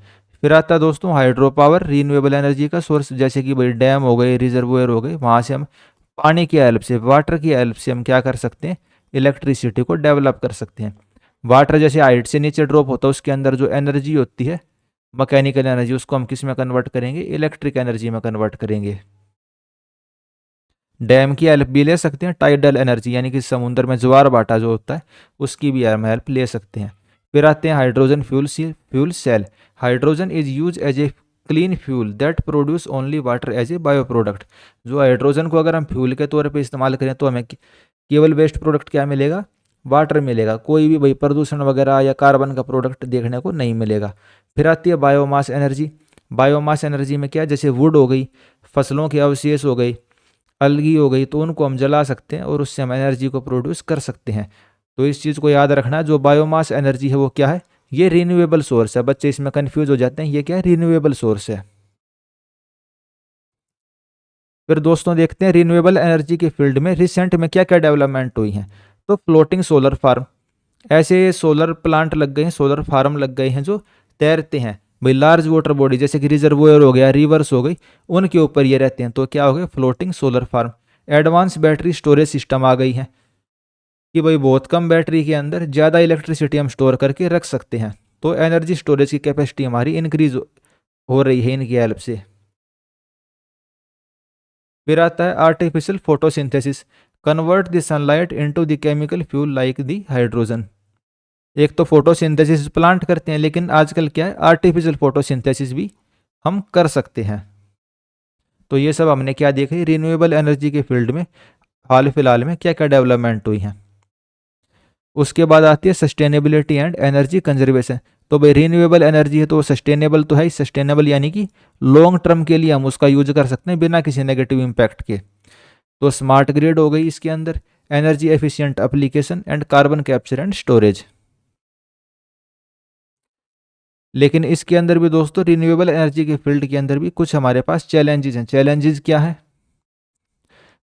फिर आता है दोस्तों हाइड्रो पावर, रीन्यूएबल एनर्जी का सोर्स, जैसे कि भाई डैम हो गए, रिजर्वोयर हो गए, वहाँ से हम पानी की हेल्प से, वाटर की हेल्प से हम क्या कर सकते हैं, इलेक्ट्रिसिटी को डेवलप कर सकते हैं। वाटर जैसे हाइट से नीचे ड्रॉप होता है, उसके अंदर जो एनर्जी होती है, मैकेनिकल एनर्जी, उसको हम किस में कन्वर्ट करेंगे, इलेक्ट्रिक एनर्जी में कन्वर्ट करेंगे। डैम की हेल्प भी ले सकते हैं, टाइडल एनर्जी यानी कि समुद्र में ज्वार भाटा जो होता है उसकी भी हम हेल्प ले सकते हैं। फिर आते हैं hydrogen fuel cell. Hydrogen is use as a clean fuel that produce only water as a bio product. जो हाइड्रोजन को अगर हम फ्यूल के तौर पर इस्तेमाल करें तो हमें केवल वेस्ट प्रोडक्ट क्या मिलेगा, वाटर मिलेगा, कोई भी भाई प्रदूषण वगैरह या कार्बन का प्रोडक्ट देखने को नहीं मिलेगा। फिर आती है बायोमास एनर्जी। बायोमास एनर्जी में क्या, जैसे वुड हो गई, फसलों के अवशेष हो गई, अलगी हो गई, तो उनको हम जला सकते हैं और उससे हम एनर्जी को प्रोड्यूस कर सकते हैं। तो इस चीज़ को याद रखना, जो बायोमास एनर्जी है वो क्या है, ये रिन्यूएबल सोर्स है। बच्चे इसमें कंफ्यूज हो जाते हैं, ये क्या है, रिन्यूएबल सोर्स है। फिर दोस्तों देखते हैं रिन्यूएबल एनर्जी के फील्ड में रिसेंट में क्या क्या डेवलपमेंट हुई हैं। तो फ्लोटिंग सोलर फार्म, ऐसे सोलर प्लांट लग गए हैं, सोलर फार्म लग गए हैं जो तैरते हैं भाई, लार्ज वाटर बॉडी जैसे कि रिजर्वोयर हो गया, रिवर्स हो गई, उनके ऊपर ये रहते हैं, तो क्या हो गया, floating solar farm. Advance battery storage system आ गई है कि भाई बहुत कम बैटरी के अंदर ज़्यादा इलेक्ट्रिसिटी हम स्टोर करके रख सकते हैं, तो एनर्जी स्टोरेज की कैपेसिटी हमारी इंक्रीज हो रही है इनकी हेल्प से। फिर आता है artificial photosynthesis, convert the sunlight into the chemical fuel like the hydrogen. एक तो फोटोसिंथेसिस प्लांट करते हैं, लेकिन आजकल क्या है, आर्टिफिशियल फोटोसिंथेसिस भी हम कर सकते हैं। तो ये सब हमने क्या देखा, रिन्यूएबल एनर्जी के फील्ड में हाल फिलहाल में क्या क्या डेवलपमेंट हुई है। उसके बाद आती है सस्टेनेबिलिटी एंड एनर्जी कंजर्वेशन। तो भाई रिन्यूएबल एनर्जी है तो सस्टेनेबल तो है ही, सस्टेनेबल यानी कि लॉन्ग टर्म के लिए हम उसका यूज कर सकते हैं बिना किसी नेगेटिव इम्पैक्ट के। तो स्मार्ट ग्रिड हो गई इसके अंदर, energy efficient application and carbon capture and storage. लेकिन इसके अंदर भी दोस्तों, रिन्यूएबल एनर्जी के फील्ड के अंदर भी कुछ हमारे पास चैलेंजेस हैं। चैलेंजेस क्या है,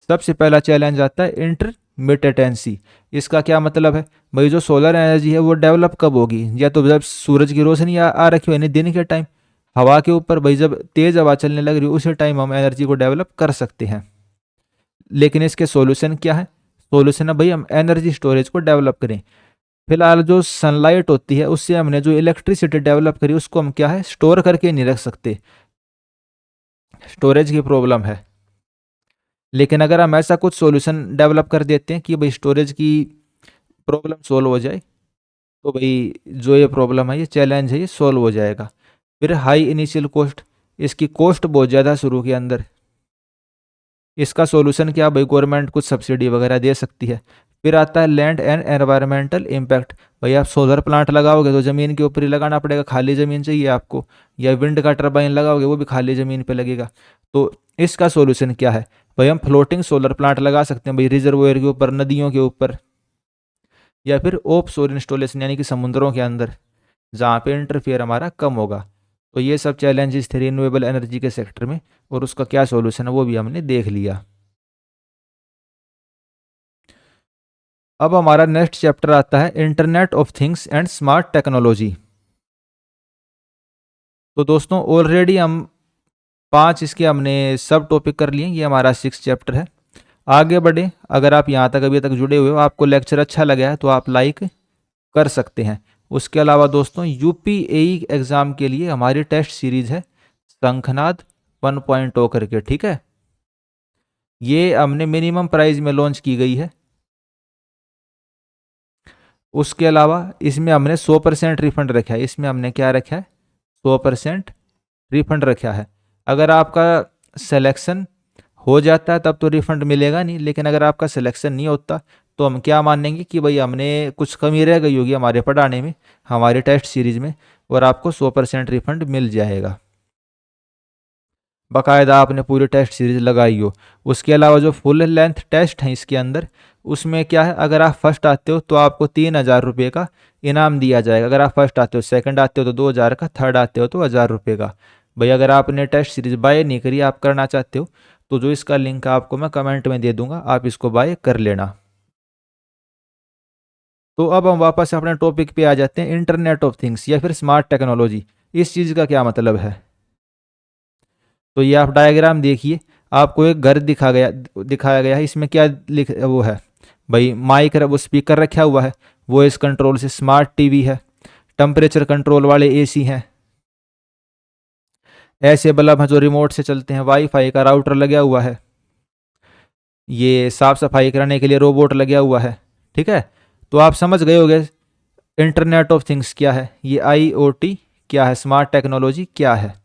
सबसे पहला चैलेंज आता है इंटरमिटेंसी। इसका क्या मतलब है, भाई जो सोलर एनर्जी है वो डेवलप कब होगी, या तो जब सूरज की रोशनी आ रखी हो यानी दिन के टाइम, हवा के ऊपर भाई जब तेज हवा चलने लग रही हो उसी टाइम हम एनर्जी को डेवलप कर सकते हैं। लेकिन इसके सॉल्यूशन क्या है, सॉल्यूशन है भाई हम एनर्जी स्टोरेज को डेवलप करें। फिलहाल जो सनलाइट होती है उससे हमने जो इलेक्ट्रिसिटी डेवलप करी उसको हम क्या है, स्टोर करके नहीं रख सकते, स्टोरेज की प्रॉब्लम है। लेकिन अगर हम ऐसा कुछ सॉल्यूशन डेवलप कर देते हैं कि भाई स्टोरेज की प्रॉब्लम सोल्व हो जाए, तो भाई जो ये प्रॉब्लम है, ये चैलेंज है, ये सोल्व हो जाएगा। फिर हाई इनिशियल कॉस्ट, इसकी कॉस्ट बहुत ज़्यादा शुरू के अंदर। इसका सॉल्यूशन क्या, भाई गवर्नमेंट कुछ सब्सिडी वगैरह दे सकती है। फिर आता है लैंड एंड एनवायरमेंटल इम्पैक्ट। भाई आप सोलर प्लांट लगाओगे तो ज़मीन के ऊपर ही लगाना पड़ेगा, खाली ज़मीन चाहिए आपको, या विंड का टरबाइन लगाओगे वो भी खाली ज़मीन पे लगेगा। तो इसका सॉल्यूशन क्या है, भाई हम फ्लोटिंग सोलर प्लांट लगा सकते हैं भाई, रिजर्वोयर के ऊपर, नदियों के ऊपर, या फिर ऑफ शोर इंस्टॉलेशन यानी कि समुद्रों के अंदर, जहाँ पे इंटरफेयर हमारा कम होगा। तो ये सब चैलेंजेस थे रिन्यूएबल एनर्जी के सेक्टर में, और उसका क्या सॉल्यूशन है वो भी हमने देख लिया। अब हमारा नेक्स्ट चैप्टर आता है internet of things and smart technology. तो दोस्तों ऑलरेडी हम 5 इसके हमने सब टॉपिक कर लिए, ये हमारा 6 चैप्टर है। आगे बढ़े, अगर आप यहाँ तक अभी तक जुड़े हुए हो, आपको लेक्चर अच्छा लगा है तो आप लाइक कर सकते हैं। उसके अलावा दोस्तों यूपीएई एग्ज़ाम के लिए हमारी टेस्ट सीरीज़ है शंखनाद 1.0 करके, ठीक है। ये हमने मिनिमम प्राइस में लॉन्च की गई है। उसके अलावा इसमें हमने 100% रिफंड रखा है, इसमें हमने क्या रखा है, 100% रिफंड रखा है। अगर आपका सिलेक्शन हो जाता है तब तो रिफंड मिलेगा नहीं, लेकिन अगर आपका सिलेक्शन नहीं होता तो हम क्या मानेंगे कि भाई हमने कुछ कमी रह गई होगी हमारे पढ़ाने में, हमारे टेस्ट सीरीज में, और आपको 100% रिफंड मिल जाएगा, बाकायदा आपने पूरी टेस्ट सीरीज लगाई हो। उसके अलावा जो फुल लेंथ टेस्ट हैं इसके अंदर, उसमें क्या है, अगर आप फर्स्ट आते हो तो आपको 3,000 रुपये का इनाम दिया जाएगा। अगर आप फर्स्ट आते हो, सेकंड आते हो तो 2,000 का, थर्ड आते हो तो 1,000 रुपये का। भाई अगर आपने टेस्ट सीरीज बाय नहीं करी, आप करना चाहते हो, तो जो इसका लिंक आपको मैं कमेंट में दे दूंगा, आप इसको बाय कर लेना। तो अब हम वापस अपने टॉपिक पे आ जाते हैं, इंटरनेट ऑफ थिंग्स या फिर स्मार्ट टेक्नोलॉजी। इस चीज़ का क्या मतलब है? तो ये आप डायग्राम देखिए, आपको एक घर दिखाया गया है। इसमें क्या लिख वो है भाई, माइक वो स्पीकर रखा हुआ है, वॉइस कंट्रोल से स्मार्ट टीवी है, टेम्परेचर कंट्रोल वाले एसी हैं, ऐसे बल्ब हैं जो रिमोट से चलते हैं, वाईफाई का राउटर लगा हुआ है, ये साफ सफाई कराने के लिए रोबोट लगा हुआ है। ठीक है, तो आप समझ गए होंगे इंटरनेट ऑफ थिंग्स क्या है, ये IoT क्या है, स्मार्ट टेक्नोलॉजी क्या है।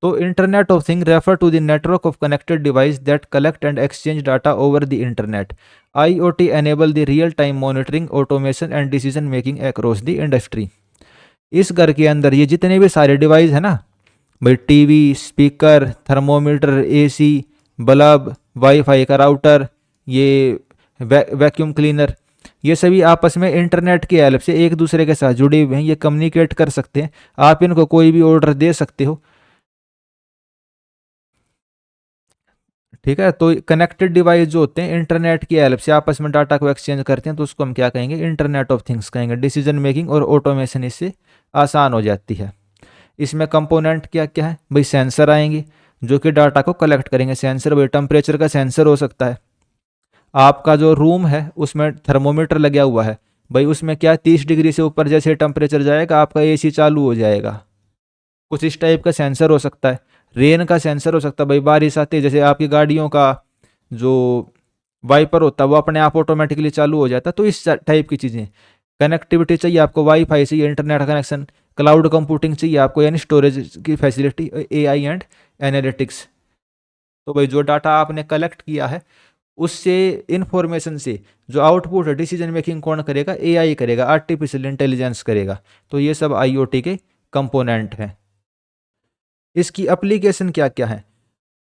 तो internet of thing refer to the network of connected device that collect and exchange data over the internet. IoT enable the real time monitoring, automation and decision making across the industry. इस घर के अंदर ये जितने भी सारे device है ना भाई, TV, speaker, thermometer, AC, bulb, wifi का राउटर, ये वैक्यूम क्लीनर, ये सभी आपस में इंटरनेट की हेल्प से एक दूसरे के साथ जुड़े हुए हैं, ये कम्युनिकेट कर सकते हैं। आप इनको कोई भी ऑर्डर दे सकते हो। ठीक है, तो कनेक्टेड डिवाइस जो होते हैं इंटरनेट की हेल्प से आपस में डाटा को एक्सचेंज करते हैं, तो उसको हम क्या कहेंगे, इंटरनेट ऑफ थिंग्स कहेंगे। डिसीजन मेकिंग और ऑटोमेशन इससे आसान हो जाती है। इसमें कंपोनेंट क्या क्या है भाई, सेंसर आएंगे जो कि डाटा को कलेक्ट करेंगे। सेंसर भाई टेम्परेचर का सेंसर हो सकता है, आपका जो रूम है उसमें थर्मोमीटर लगा हुआ है, भाई उसमें क्या 30 डिग्री से ऊपर जैसे टेम्परेचर जाएगा आपका एसी चालू हो जाएगा। कुछ इस टाइप का सेंसर हो सकता है। रेन का सेंसर हो सकता है, भाई बारिश आती है जैसे आपकी गाड़ियों का जो वाइपर होता है वो अपने आप ऑटोमेटिकली चालू हो जाता है। तो इस टाइप की चीज़ें, कनेक्टिविटी चाहिए आपको, वाईफाई चाहिए, इंटरनेट कनेक्शन, क्लाउड कंप्यूटिंग चाहिए आपको, यानी स्टोरेज की फैसिलिटी, AI एंड एनालिटिक्स। तो भाई जो डाटा आपने कलेक्ट किया है उससे, इंफॉर्मेशन से जो आउटपुट है, डिसीजन मेकिंग कौन करेगा, AI करेगा, आर्टिफिशियल इंटेलिजेंस करेगा। तो ये सब IoT के कंपोनेंट हैं। इसकी एप्लीकेशन क्या क्या है,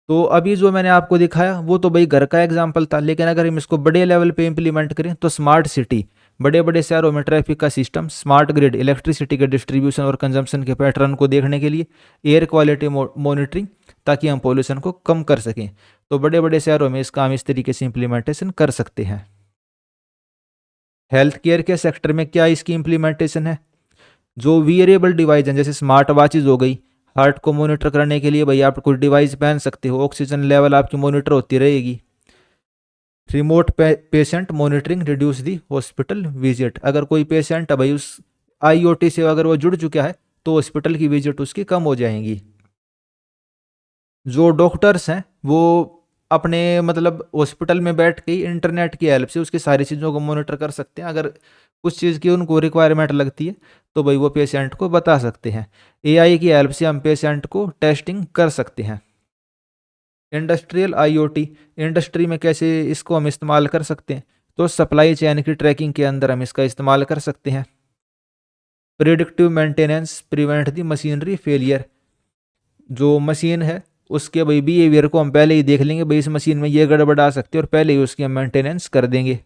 तो अभी जो मैंने आपको दिखाया वो तो भाई घर का एग्जाम्पल था, लेकिन अगर हम इसको बड़े लेवल पे इंप्लीमेंट करें तो स्मार्ट सिटी, बड़े बड़े शहरों में ट्रैफिक का सिस्टम, स्मार्ट ग्रिड, इलेक्ट्रिसिटी के डिस्ट्रीब्यूशन और कंजम्पशन के पैटर्न को देखने के लिए, एयर क्वालिटी मॉनिटरिंग, ताकि हम पोल्यूशन को कम कर सकें। तो बड़े बड़े शहरों में इसका हम इस तरीके से इम्प्लीमेंटेशन कर सकते हैं। हेल्थ केयर के सेक्टर में क्या इसकी इम्प्लीमेंटेशन है, जो वियरेबल डिवाइस हैं जैसे स्मार्ट वॉचेज हो गई, हार्ट को मॉनिटर करने के लिए भाई आप कुछ डिवाइस पहन सकते हो, ऑक्सीजन लेवल आपकी मॉनिटर होती रहेगी। Remote patient monitoring reduce the hospital visit, अगर कोई पेशेंट है भाई उस IoT से अगर वो जुड़ चुका है तो हॉस्पिटल की विजिट उसकी कम हो जाएंगी। जो डॉक्टर्स हैं वो अपने मतलब हॉस्पिटल में बैठ के ही इंटरनेट की हेल्प से उसकी सारी चीज़ों को मॉनिटर कर सकते हैं। अगर कुछ चीज़ की उनको रिक्वायरमेंट लगती है तो भाई वो पेशेंट को बता सकते हैं। AI की हेल्प से हम पेशेंट को टेस्टिंग कर सकते हैं। इंडस्ट्रियल IoT, इंडस्ट्री में कैसे इसको हम इस्तेमाल कर सकते हैं, तो सप्लाई चेन की ट्रैकिंग के अंदर हम इसका इस्तेमाल कर सकते हैं। Predictive maintenance, prevent the machinery failure, जो मशीन है उसके भाई बिहेवियर को हम पहले ही देख लेंगे, भाई इस मशीन में ये गड़बड़ आ सकती है और पहले ही उसकी हम मेंटेनेंस कर देंगे।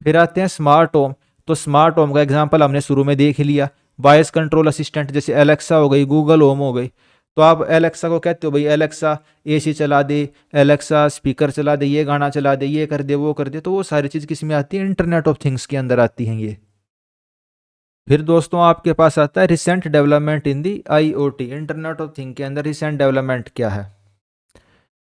फिर आते हैं स्मार्ट होम, तो स्मार्ट होम का एग्जांपल हमने शुरू में देख लिया, वॉइस कंट्रोल असिस्टेंट जैसे एलेक्सा हो गई, गूगल होम हो गई। तो आप एलेक्सा को कहते हो भाई एलेक्सा AC चला दे, एलेक्सा स्पीकर चला दे, ये गाना चला दे, ये कर दे, वो कर दे। तो वो सारी चीज़ किस में आती है, इंटरनेट ऑफ थिंग्स के अंदर आती हैं ये। फिर दोस्तों आपके पास आता है recent development in the IoT, internet of thing के अंदर रिसेंट डेवलपमेंट क्या है।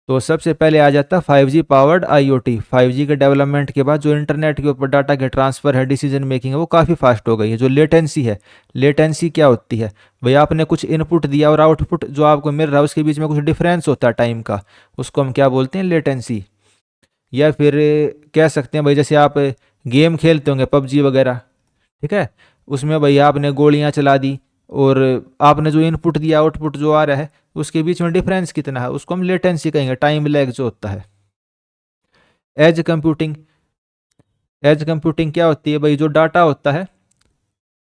तो सबसे पहले आ जाता है 5G पावर्ड IoT। 5G के डेवलपमेंट के बाद जो इंटरनेट के ऊपर डाटा के ट्रांसफर है, डिसीजन मेकिंग है, वो काफ़ी फास्ट हो गई है। जो लेटेंसी है, लेटेंसी क्या होती है भाई, आपने कुछ इनपुट दिया और आउटपुट जो आपको मिल रहा है उसके बीच में कुछ डिफरेंस होता है टाइम का, उसको हम क्या बोलते हैं, लेटेंसी। या फिर कह सकते हैं भाई जैसे आप गेम खेलते होंगे PUBG वगैरह, ठीक है, उसमें भाई आपने गोलियां चला दी और आपने जो इनपुट दिया आउटपुट जो आ रहा है उसके बीच में डिफरेंस कितना है, उसको हम लेटेंसी कहेंगे, टाइम लैग जो होता है। एज कंप्यूटिंग, एज कंप्यूटिंग क्या होती है भाई, जो डाटा होता है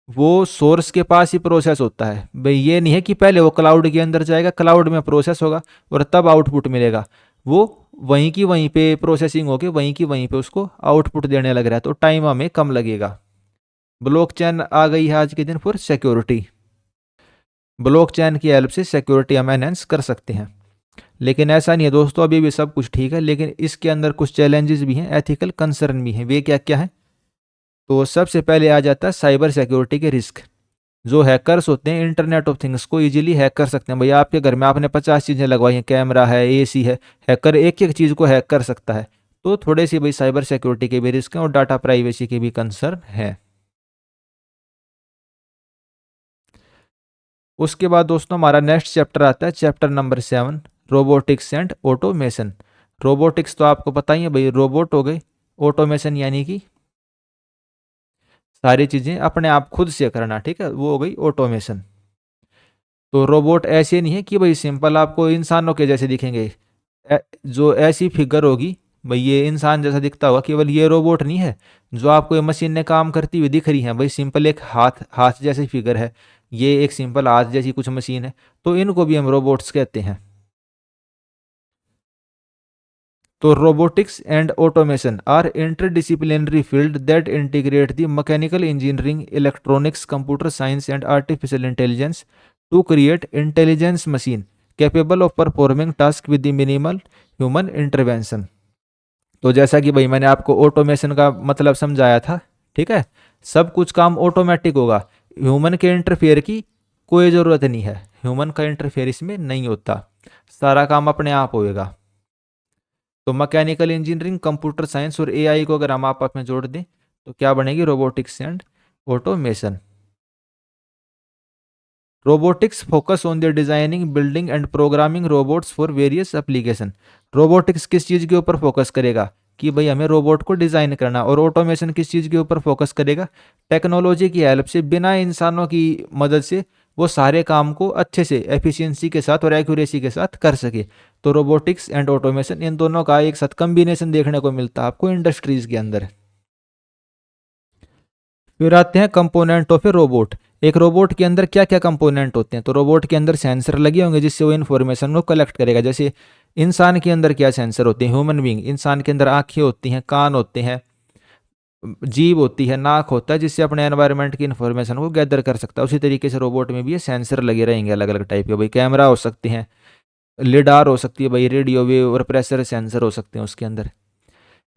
वो सोर्स के पास ही प्रोसेस होता है भाई, ये नहीं है कि पहले वो क्लाउड के अंदर जाएगा, क्लाउड में प्रोसेस होगा और तब आउटपुट मिलेगा। वो वहीं की वहीं पे प्रोसेसिंग होके वहीं की वहीं पे उसको आउटपुट देने लग रहा है, तो टाइम हमें कम लगेगा। ब्लॉकचेन आ गई है आज के दिन फॉर सिक्योरिटी। ब्लॉकचेन की हेल्प से सिक्योरिटी हम एनहेंस कर सकते हैं। लेकिन ऐसा नहीं है दोस्तों, अभी भी सब कुछ ठीक है, लेकिन इसके अंदर कुछ चैलेंजेस भी हैं, एथिकल कंसर्न भी हैं। वे क्या क्या है? तो सबसे पहले आ जाता है साइबर सिक्योरिटी के रिस्क। जो हैकर्स होते हैं इंटरनेट ऑफ थिंग्स को इजीली हैक कर सकते हैं। भैया आपके घर में आपने 50 चीज़ें लगवाई हैं, कैमरा है, एसी है, हैकर एक एक चीज़ को हैक कर सकता है। तो थोड़े से भाई साइबर सिक्योरिटी के भी रिस्क हैं और डाटा प्राइवेसी के भी कंसर्न है। उसके बाद दोस्तों हमारा नेक्स्ट चैप्टर आता है, chapter number 7, robotics and automation. Robotics तो आपको पता ही है भाई, रोबोट हो गए। ऑटोमेशन यानी कि सारी चीज़ें अपने आप खुद से करना, ठीक है, वो हो गई ऑटोमेशन। तो रोबोट ऐसे नहीं है कि भाई सिंपल आपको इंसानों के जैसे दिखेंगे। जो ऐसी फिगर होगी भाई ये इंसान जैसा दिखता होगा, केवल ये रोबोट नहीं है। जो आपको ये मशीन ने काम करती हुई दिख रही है भाई, सिंपल एक हाथ हाथ जैसी फिगर है, ये एक सिंपल हाथ जैसी कुछ मशीन है, तो इनको भी हम रोबोट्स कहते हैं। तो robotics and automation are interdisciplinary field that integrate the mechanical engineering, electronics, computer science and artificial intelligence to create intelligence machine capable of performing task with the minimal human intervention. तो जैसा कि भाई मैंने आपको automation का मतलब समझाया था, ठीक है, सब कुछ काम ऑटोमेटिक होगा, ह्यूमन के इंटरफेयर की कोई ज़रूरत नहीं है, ह्यूमन का इंटरफेयर इसमें नहीं होता, सारा काम अपने आप होएगा। तो मैकेनिकल इंजीनियरिंग, कंप्यूटर साइंस और एआई को अगर हम आपस में जोड़ दें तो क्या बनेगी? Robotics and automation. Robotics focus on the designing, building and programming robots for various application. Robotics किस चीज़ के ऊपर फोकस करेगा कि भाई हमें रोबोट को डिज़ाइन करना, और ऑटोमेशन किस चीज़ के ऊपर फोकस करेगा? टेक्नोलॉजी की हेल्प से, बिना इंसानों की मदद से वो सारे काम को अच्छे से एफिशिएंसी के साथ और एक्यूरेसी के साथ कर सके। तो रोबोटिक्स एंड ऑटोमेशन इन दोनों का एक साथ कम्बिनेशन देखने को मिलता है आपको इंडस्ट्रीज के अंदर। फिर आते हैं कंपोनेंट ऑफ ए रोबोट। एक रोबोट के अंदर क्या क्या कंपोनेंट होते हैं? तो रोबोट के अंदर सेंसर लगे होंगे जिससे वो इन्फॉर्मेशन को कलेक्ट करेगा। जैसे इंसान के अंदर क्या सेंसर होते हैं? ह्यूमन बींग, इंसान के अंदर आंखें होती हैं, कान होते हैं, जीभ होती है, नाक होता है, जिससे अपने एनवायरनमेंट की इन्फॉर्मेशन को गैदर कर सकता है। उसी तरीके से रोबोट में भी ये सेंसर लगे रहेंगे अलग अलग टाइप के। भाई कैमरा हो सकते हैं, लिडार हो सकती है, भाई रेडियो वेव और प्रेशर सेंसर हो सकते हैं उसके अंदर।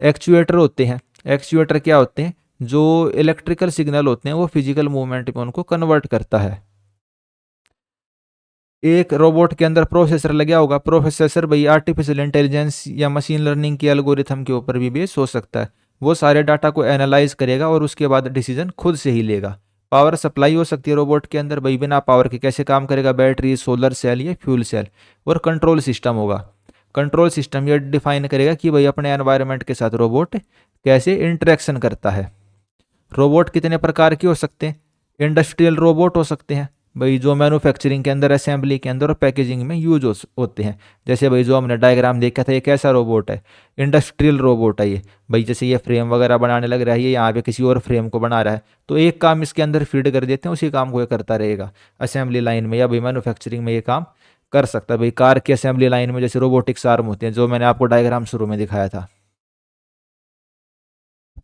एक्चुएटर होते हैं। एक्चुएटर क्या होते हैं? जो इलेक्ट्रिकल सिग्नल होते हैं वो फिजिकल मूवमेंट में उनको कन्वर्ट करता है। एक रोबोट के अंदर प्रोसेसर लगा होगा। प्रोसेसर भाई आर्टिफिशियल इंटेलिजेंस या मशीन लर्निंग के एल्गोरिथम के ऊपर भी बेस हो सकता है। वो सारे डाटा को एनालाइज करेगा और उसके बाद डिसीजन खुद से ही लेगा। पावर सप्लाई हो सकती है रोबोट के अंदर, भाई बिना पावर के कैसे काम करेगा? बैटरी, सोलर सेल या फ्यूल सेल। और कंट्रोल सिस्टम होगा। कंट्रोल सिस्टम ये डिफाइन करेगा कि भाई अपने एनवायरनमेंट के साथ रोबोट कैसे इंटरेक्शन करता है। रोबोट कितने प्रकार के हो सकते हैं? इंडस्ट्रियल रोबोट हो सकते हैं, भाई जो मैन्युफैक्चरिंग के अंदर, असेंबली के अंदर और पैकेजिंग में यूज होते हैं। जैसे भाई जो हमने डायग्राम देखा था, ये कैसा रोबोट है? इंडस्ट्रियल रोबोट है ये। भाई जैसे ये फ्रेम वगैरह बनाने लग रहा है, ये यहाँ पे किसी और फ्रेम को बना रहा है, तो एक काम इसके अंदर फीड कर देते हैं, उसी काम को ये करता रहेगा असेंबली लाइन में, या भाई मैन्युफैक्चरिंग में ये काम कर सकता है। भाई कार की असेंबली लाइन में जैसे रोबोटिक्स आर्म होते हैं, जो मैंने आपको डायग्राम शुरू में दिखाया था।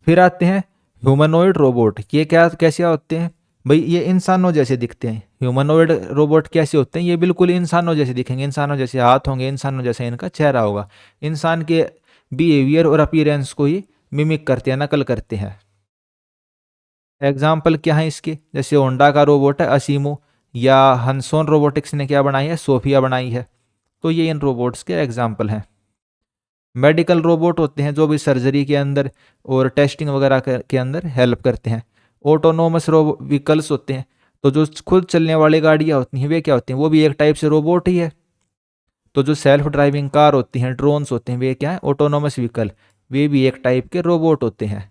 फिर आते हैं ह्यूमनोइड रोबोट। ये क्या कैसे होते हैं? भाई ये इंसानों जैसे दिखते हैं। ह्यूमनोइड रोबोट कैसे होते हैं? ये बिल्कुल इंसानों जैसे दिखेंगे, इंसानों जैसे हाथ होंगे, इंसानों जैसे इनका चेहरा होगा। इंसान के बिहेवियर और अपीयरेंस को ही मिमिक करते हैं, नकल करते हैं। एग्जाम्पल क्या है इसके? जैसे होंडा का रोबोट है असीमो, या हंसोन रोबोटिक्स ने क्या बनाई है? सोफिया बनाई है। तो ये इन रोबोट्स के एग्जाम्पल हैं। मेडिकल रोबोट होते हैं जो भी सर्जरी के अंदर और टेस्टिंग वगैरह के अंदर हेल्प करते हैं। ऑटोनोमस व्हीकल्स होते हैं, तो जो खुद चलने वाली गाड़ियाँ होती हैं वे क्या होती हैं? वो भी एक टाइप से रोबोट ही है। तो जो सेल्फ ड्राइविंग कार होती हैं, ड्रोन्स होते हैं, वे क्या है? ऑटोनोमस व्हीकल, वे भी एक टाइप के रोबोट होते हैं।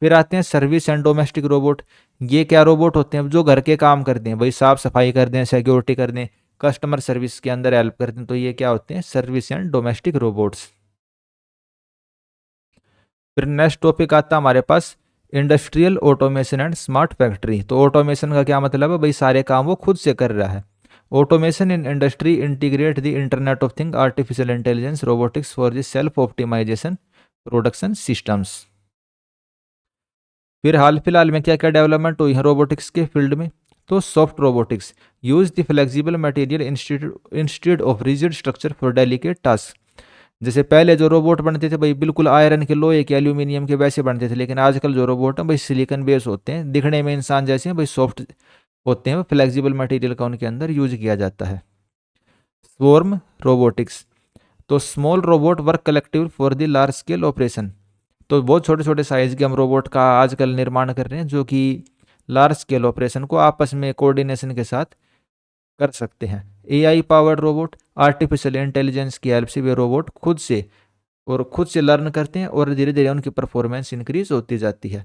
फिर आते हैं सर्विस एंड डोमेस्टिक रोबोट। ये क्या रोबोट होते हैं? जो घर के काम करते हैं, भाई साफ सफाई कर दें, सिक्योरिटी कर दें, कस्टमर सर्विस के अंदर हेल्प करते हैं, तो ये क्या होते हैं? Service and domestic robots. फिर नेक्स्ट टॉपिक आता है हमारे पास industrial automation and smart factory. तो ऑटोमेशन का क्या मतलब है? भाई सारे काम वो खुद से कर रहा है। Automation in industry integrate the internet of thing artificial intelligence robotics for the self optimisation production systems. फिर हाल फिलहाल में क्या क्या डेवलपमेंट हुई है रोबोटिक्स के फील्ड में? तो soft robotics use the flexible material instead of rigid structure for delicate task. जैसे पहले जो रोबोट बनते थे भाई बिल्कुल आयरन के, लोहे के, एल्यूमिनियम के वैसे बनते थे, लेकिन आजकल जो रोबोट हैं भाई सिलिकॉन बेस होते हैं, दिखने में इंसान जैसे हैं भाई, सॉफ्ट होते हैं, फ्लेक्सिबल मटेरियल का उनके अंदर यूज किया जाता है। स्वॉर्म रोबोटिक्स तो small robot work collective for the large scale operation. तो बहुत छोटे छोटे साइज के हम रोबोट का आजकल निर्माण कर रहे हैं जो कि लार्ज स्केल ऑपरेशन को आपस में कोऑर्डिनेशन के साथ कर सकते हैं। AI powered robot artificial intelligence की हेल्प से वे रोबोट खुद से लर्न करते हैं और धीरे धीरे उनकी परफॉर्मेंस इंक्रीज होती जाती है।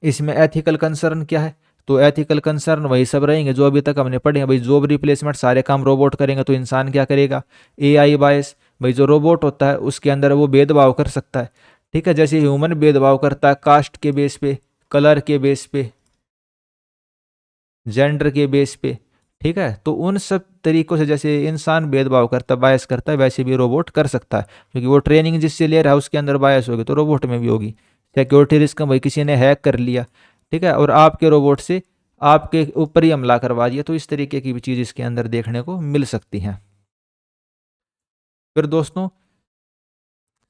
इसमें एथिकल कंसर्न क्या है? तो एथिकल कंसर्न वही सब रहेंगे जो अभी तक हमने पढ़े हैं भाई। जॉब रिप्लेसमेंट, सारे काम रोबोट करेंगे तो इंसान क्या करेगा? एआई बायस, भाई जो रोबोट होता है उसके अंदर वो भेदभाव कर सकता है, ठीक है, जैसे ह्यूमन भेदभाव करता है कास्ट के बेस पे, कलर के बेस पे, जेंडर के बेस पे, ठीक है। तो उन सब तरीकों से जैसे इंसान भेदभाव करता है, बायस करता है, वैसे भी रोबोट कर सकता है, क्योंकि वो ट्रेनिंग जिससे ले रहा है उसके अंदर बायस होगी तो रोबोट में भी होगी। सिक्योरिटी रिस्क भाई किसी ने हैक कर लिया, ठीक है, और आपके रोबोट से आपके ऊपर ही हमला करवा दिया, तो इस तरीके की भी चीज़ इसके अंदर देखने को मिल सकती हैं। फिर दोस्तों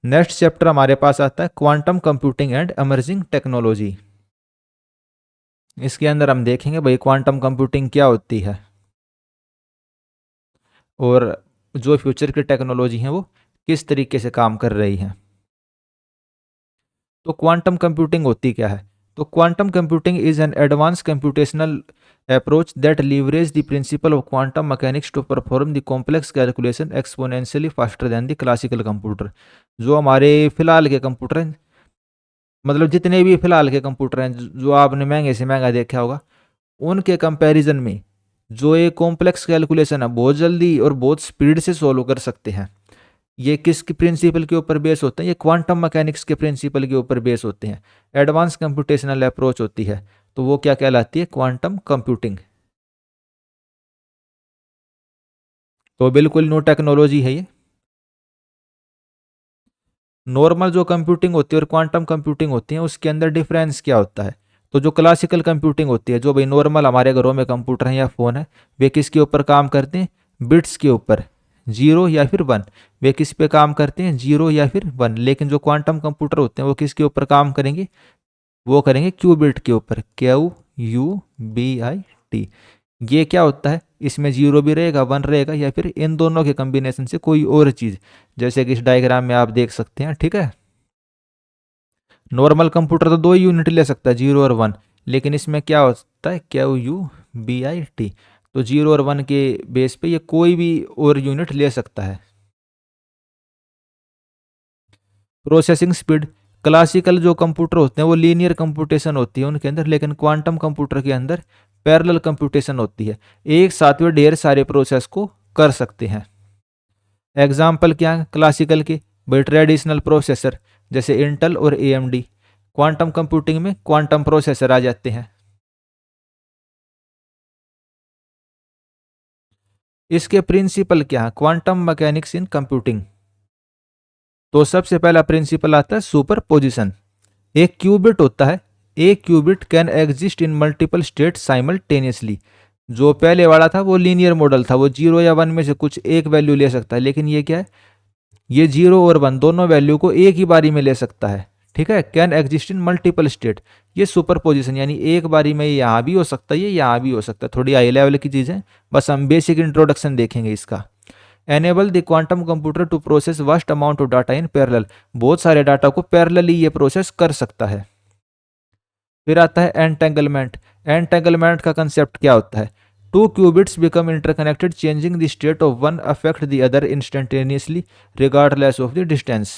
नेक्स्ट चैप्टर हमारे पास आता है quantum computing and emerging technology. इसके अंदर हम देखेंगे भाई क्वांटम कंप्यूटिंग क्या होती है और जो फ्यूचर की टेक्नोलॉजी है वो किस तरीके से काम कर रही है। तो क्वांटम कंप्यूटिंग होती क्या है? तो quantum computing is an advance computational approach that leverage the principle of quantum mechanics to perform the complex calculation exponentially faster than the classical computer. जो हमारे फिलहाल के कंप्यूटर हैं, मतलब जितने भी फिलहाल के कंप्यूटर हैं जो आपने महंगे से महंगा देखा होगा, उनके कंपैरिजन में जो ये कॉम्प्लेक्स कैलकुलेशन है बहुत जल्दी और बहुत स्पीड से सॉल्व कर सकते हैं। ये किसके प्रिंसिपल के ऊपर बेस होते हैं? ये क्वांटम मैकेनिक्स के प्रिंसिपल के ऊपर बेस होते हैं। एडवांस कंप्यूटेशनल अप्रोच होती है, तो वो क्या कहलाती है? Quantum computing. तो बिल्कुल न्यू टेक्नोलॉजी है ये। नॉर्मल जो कंप्यूटिंग होती है और क्वांटम कंप्यूटिंग होती है उसके अंदर डिफरेंस क्या होता है? तो जो क्लासिकल कंप्यूटिंग होती है, जो भाई नॉर्मल हमारे घरों में कंप्यूटर है या फ़ोन है, वे किसके ऊपर काम करते हैं? बिट्स के ऊपर, जीरो या फिर वन। वे किस पे काम करते हैं? जीरो या फिर वन। लेकिन जो क्वांटम कंप्यूटर होते हैं वो किसके ऊपर काम करेंगे? वो करेंगे क्यूबिट के ऊपर, QUBIT। ये क्या होता है? इसमें जीरो भी रहेगा, वन रहेगा, या फिर इन दोनों के कम्बिनेशन से कोई और चीज़, जैसे कि इस डायग्राम में आप देख सकते हैं, ठीक है। नॉर्मल कंप्यूटर तो दो ही यूनिट ले सकता है, जीरो और वन, लेकिन इसमें क्या होता है? QUBIT। तो जीरो और वन के बेस पे ये कोई भी और यूनिट ले सकता है। प्रोसेसिंग स्पीड, क्लासिकल जो कंप्यूटर होते हैं वो लीनियर कंप्यूटेशन होती है उनके अंदर, लेकिन क्वांटम कंप्यूटर के अंदर पैरेलल कंप्यूटेशन होती है, एक साथ में ढेर सारे प्रोसेस को कर सकते हैं। एग्जाम्पल क्या है क्लासिकल के? भाई ट्रेडिशनल प्रोसेसर जैसे इंटेल और AMD। क्वांटम कंप्यूटिंग में क्वांटम प्रोसेसर आ जाते हैं। इसके प्रिंसिपल क्या है? Quantum mechanics in computing. तो सबसे पहला प्रिंसिपल आता है सुपर पोजिशन। एक क्यूबिट होता है, एक qubit can exist in multiple state simultaneously. जो पहले वाला था वो लीनियर मॉडल था, वो जीरो या वन में से कुछ एक वैल्यू ले सकता है, लेकिन ये क्या है? ये जीरो और वन दोनों वैल्यू को एक ही बारी में ले सकता है, ठीक है। Can exist in multiple state, ये सुपर पोजिशन, यानी एक बारी में यहाँ भी हो सकता है, ये यहाँ भी हो सकता है। थोड़ी हाई लेवल की चीज़ है, बस हम बेसिक इंट्रोडक्शन देखेंगे इसका। Enable the quantum computer to process vast amount of data in parallel, बहुत सारे डाटा को पैरेलली ये प्रोसेस कर सकता है। फिर आता है एंटेंगलमेंट। एंटेंगलमेंट का कंसेप्ट क्या होता है? Two qubits become interconnected changing the state of one affect the other instantaneously regardless of the distance.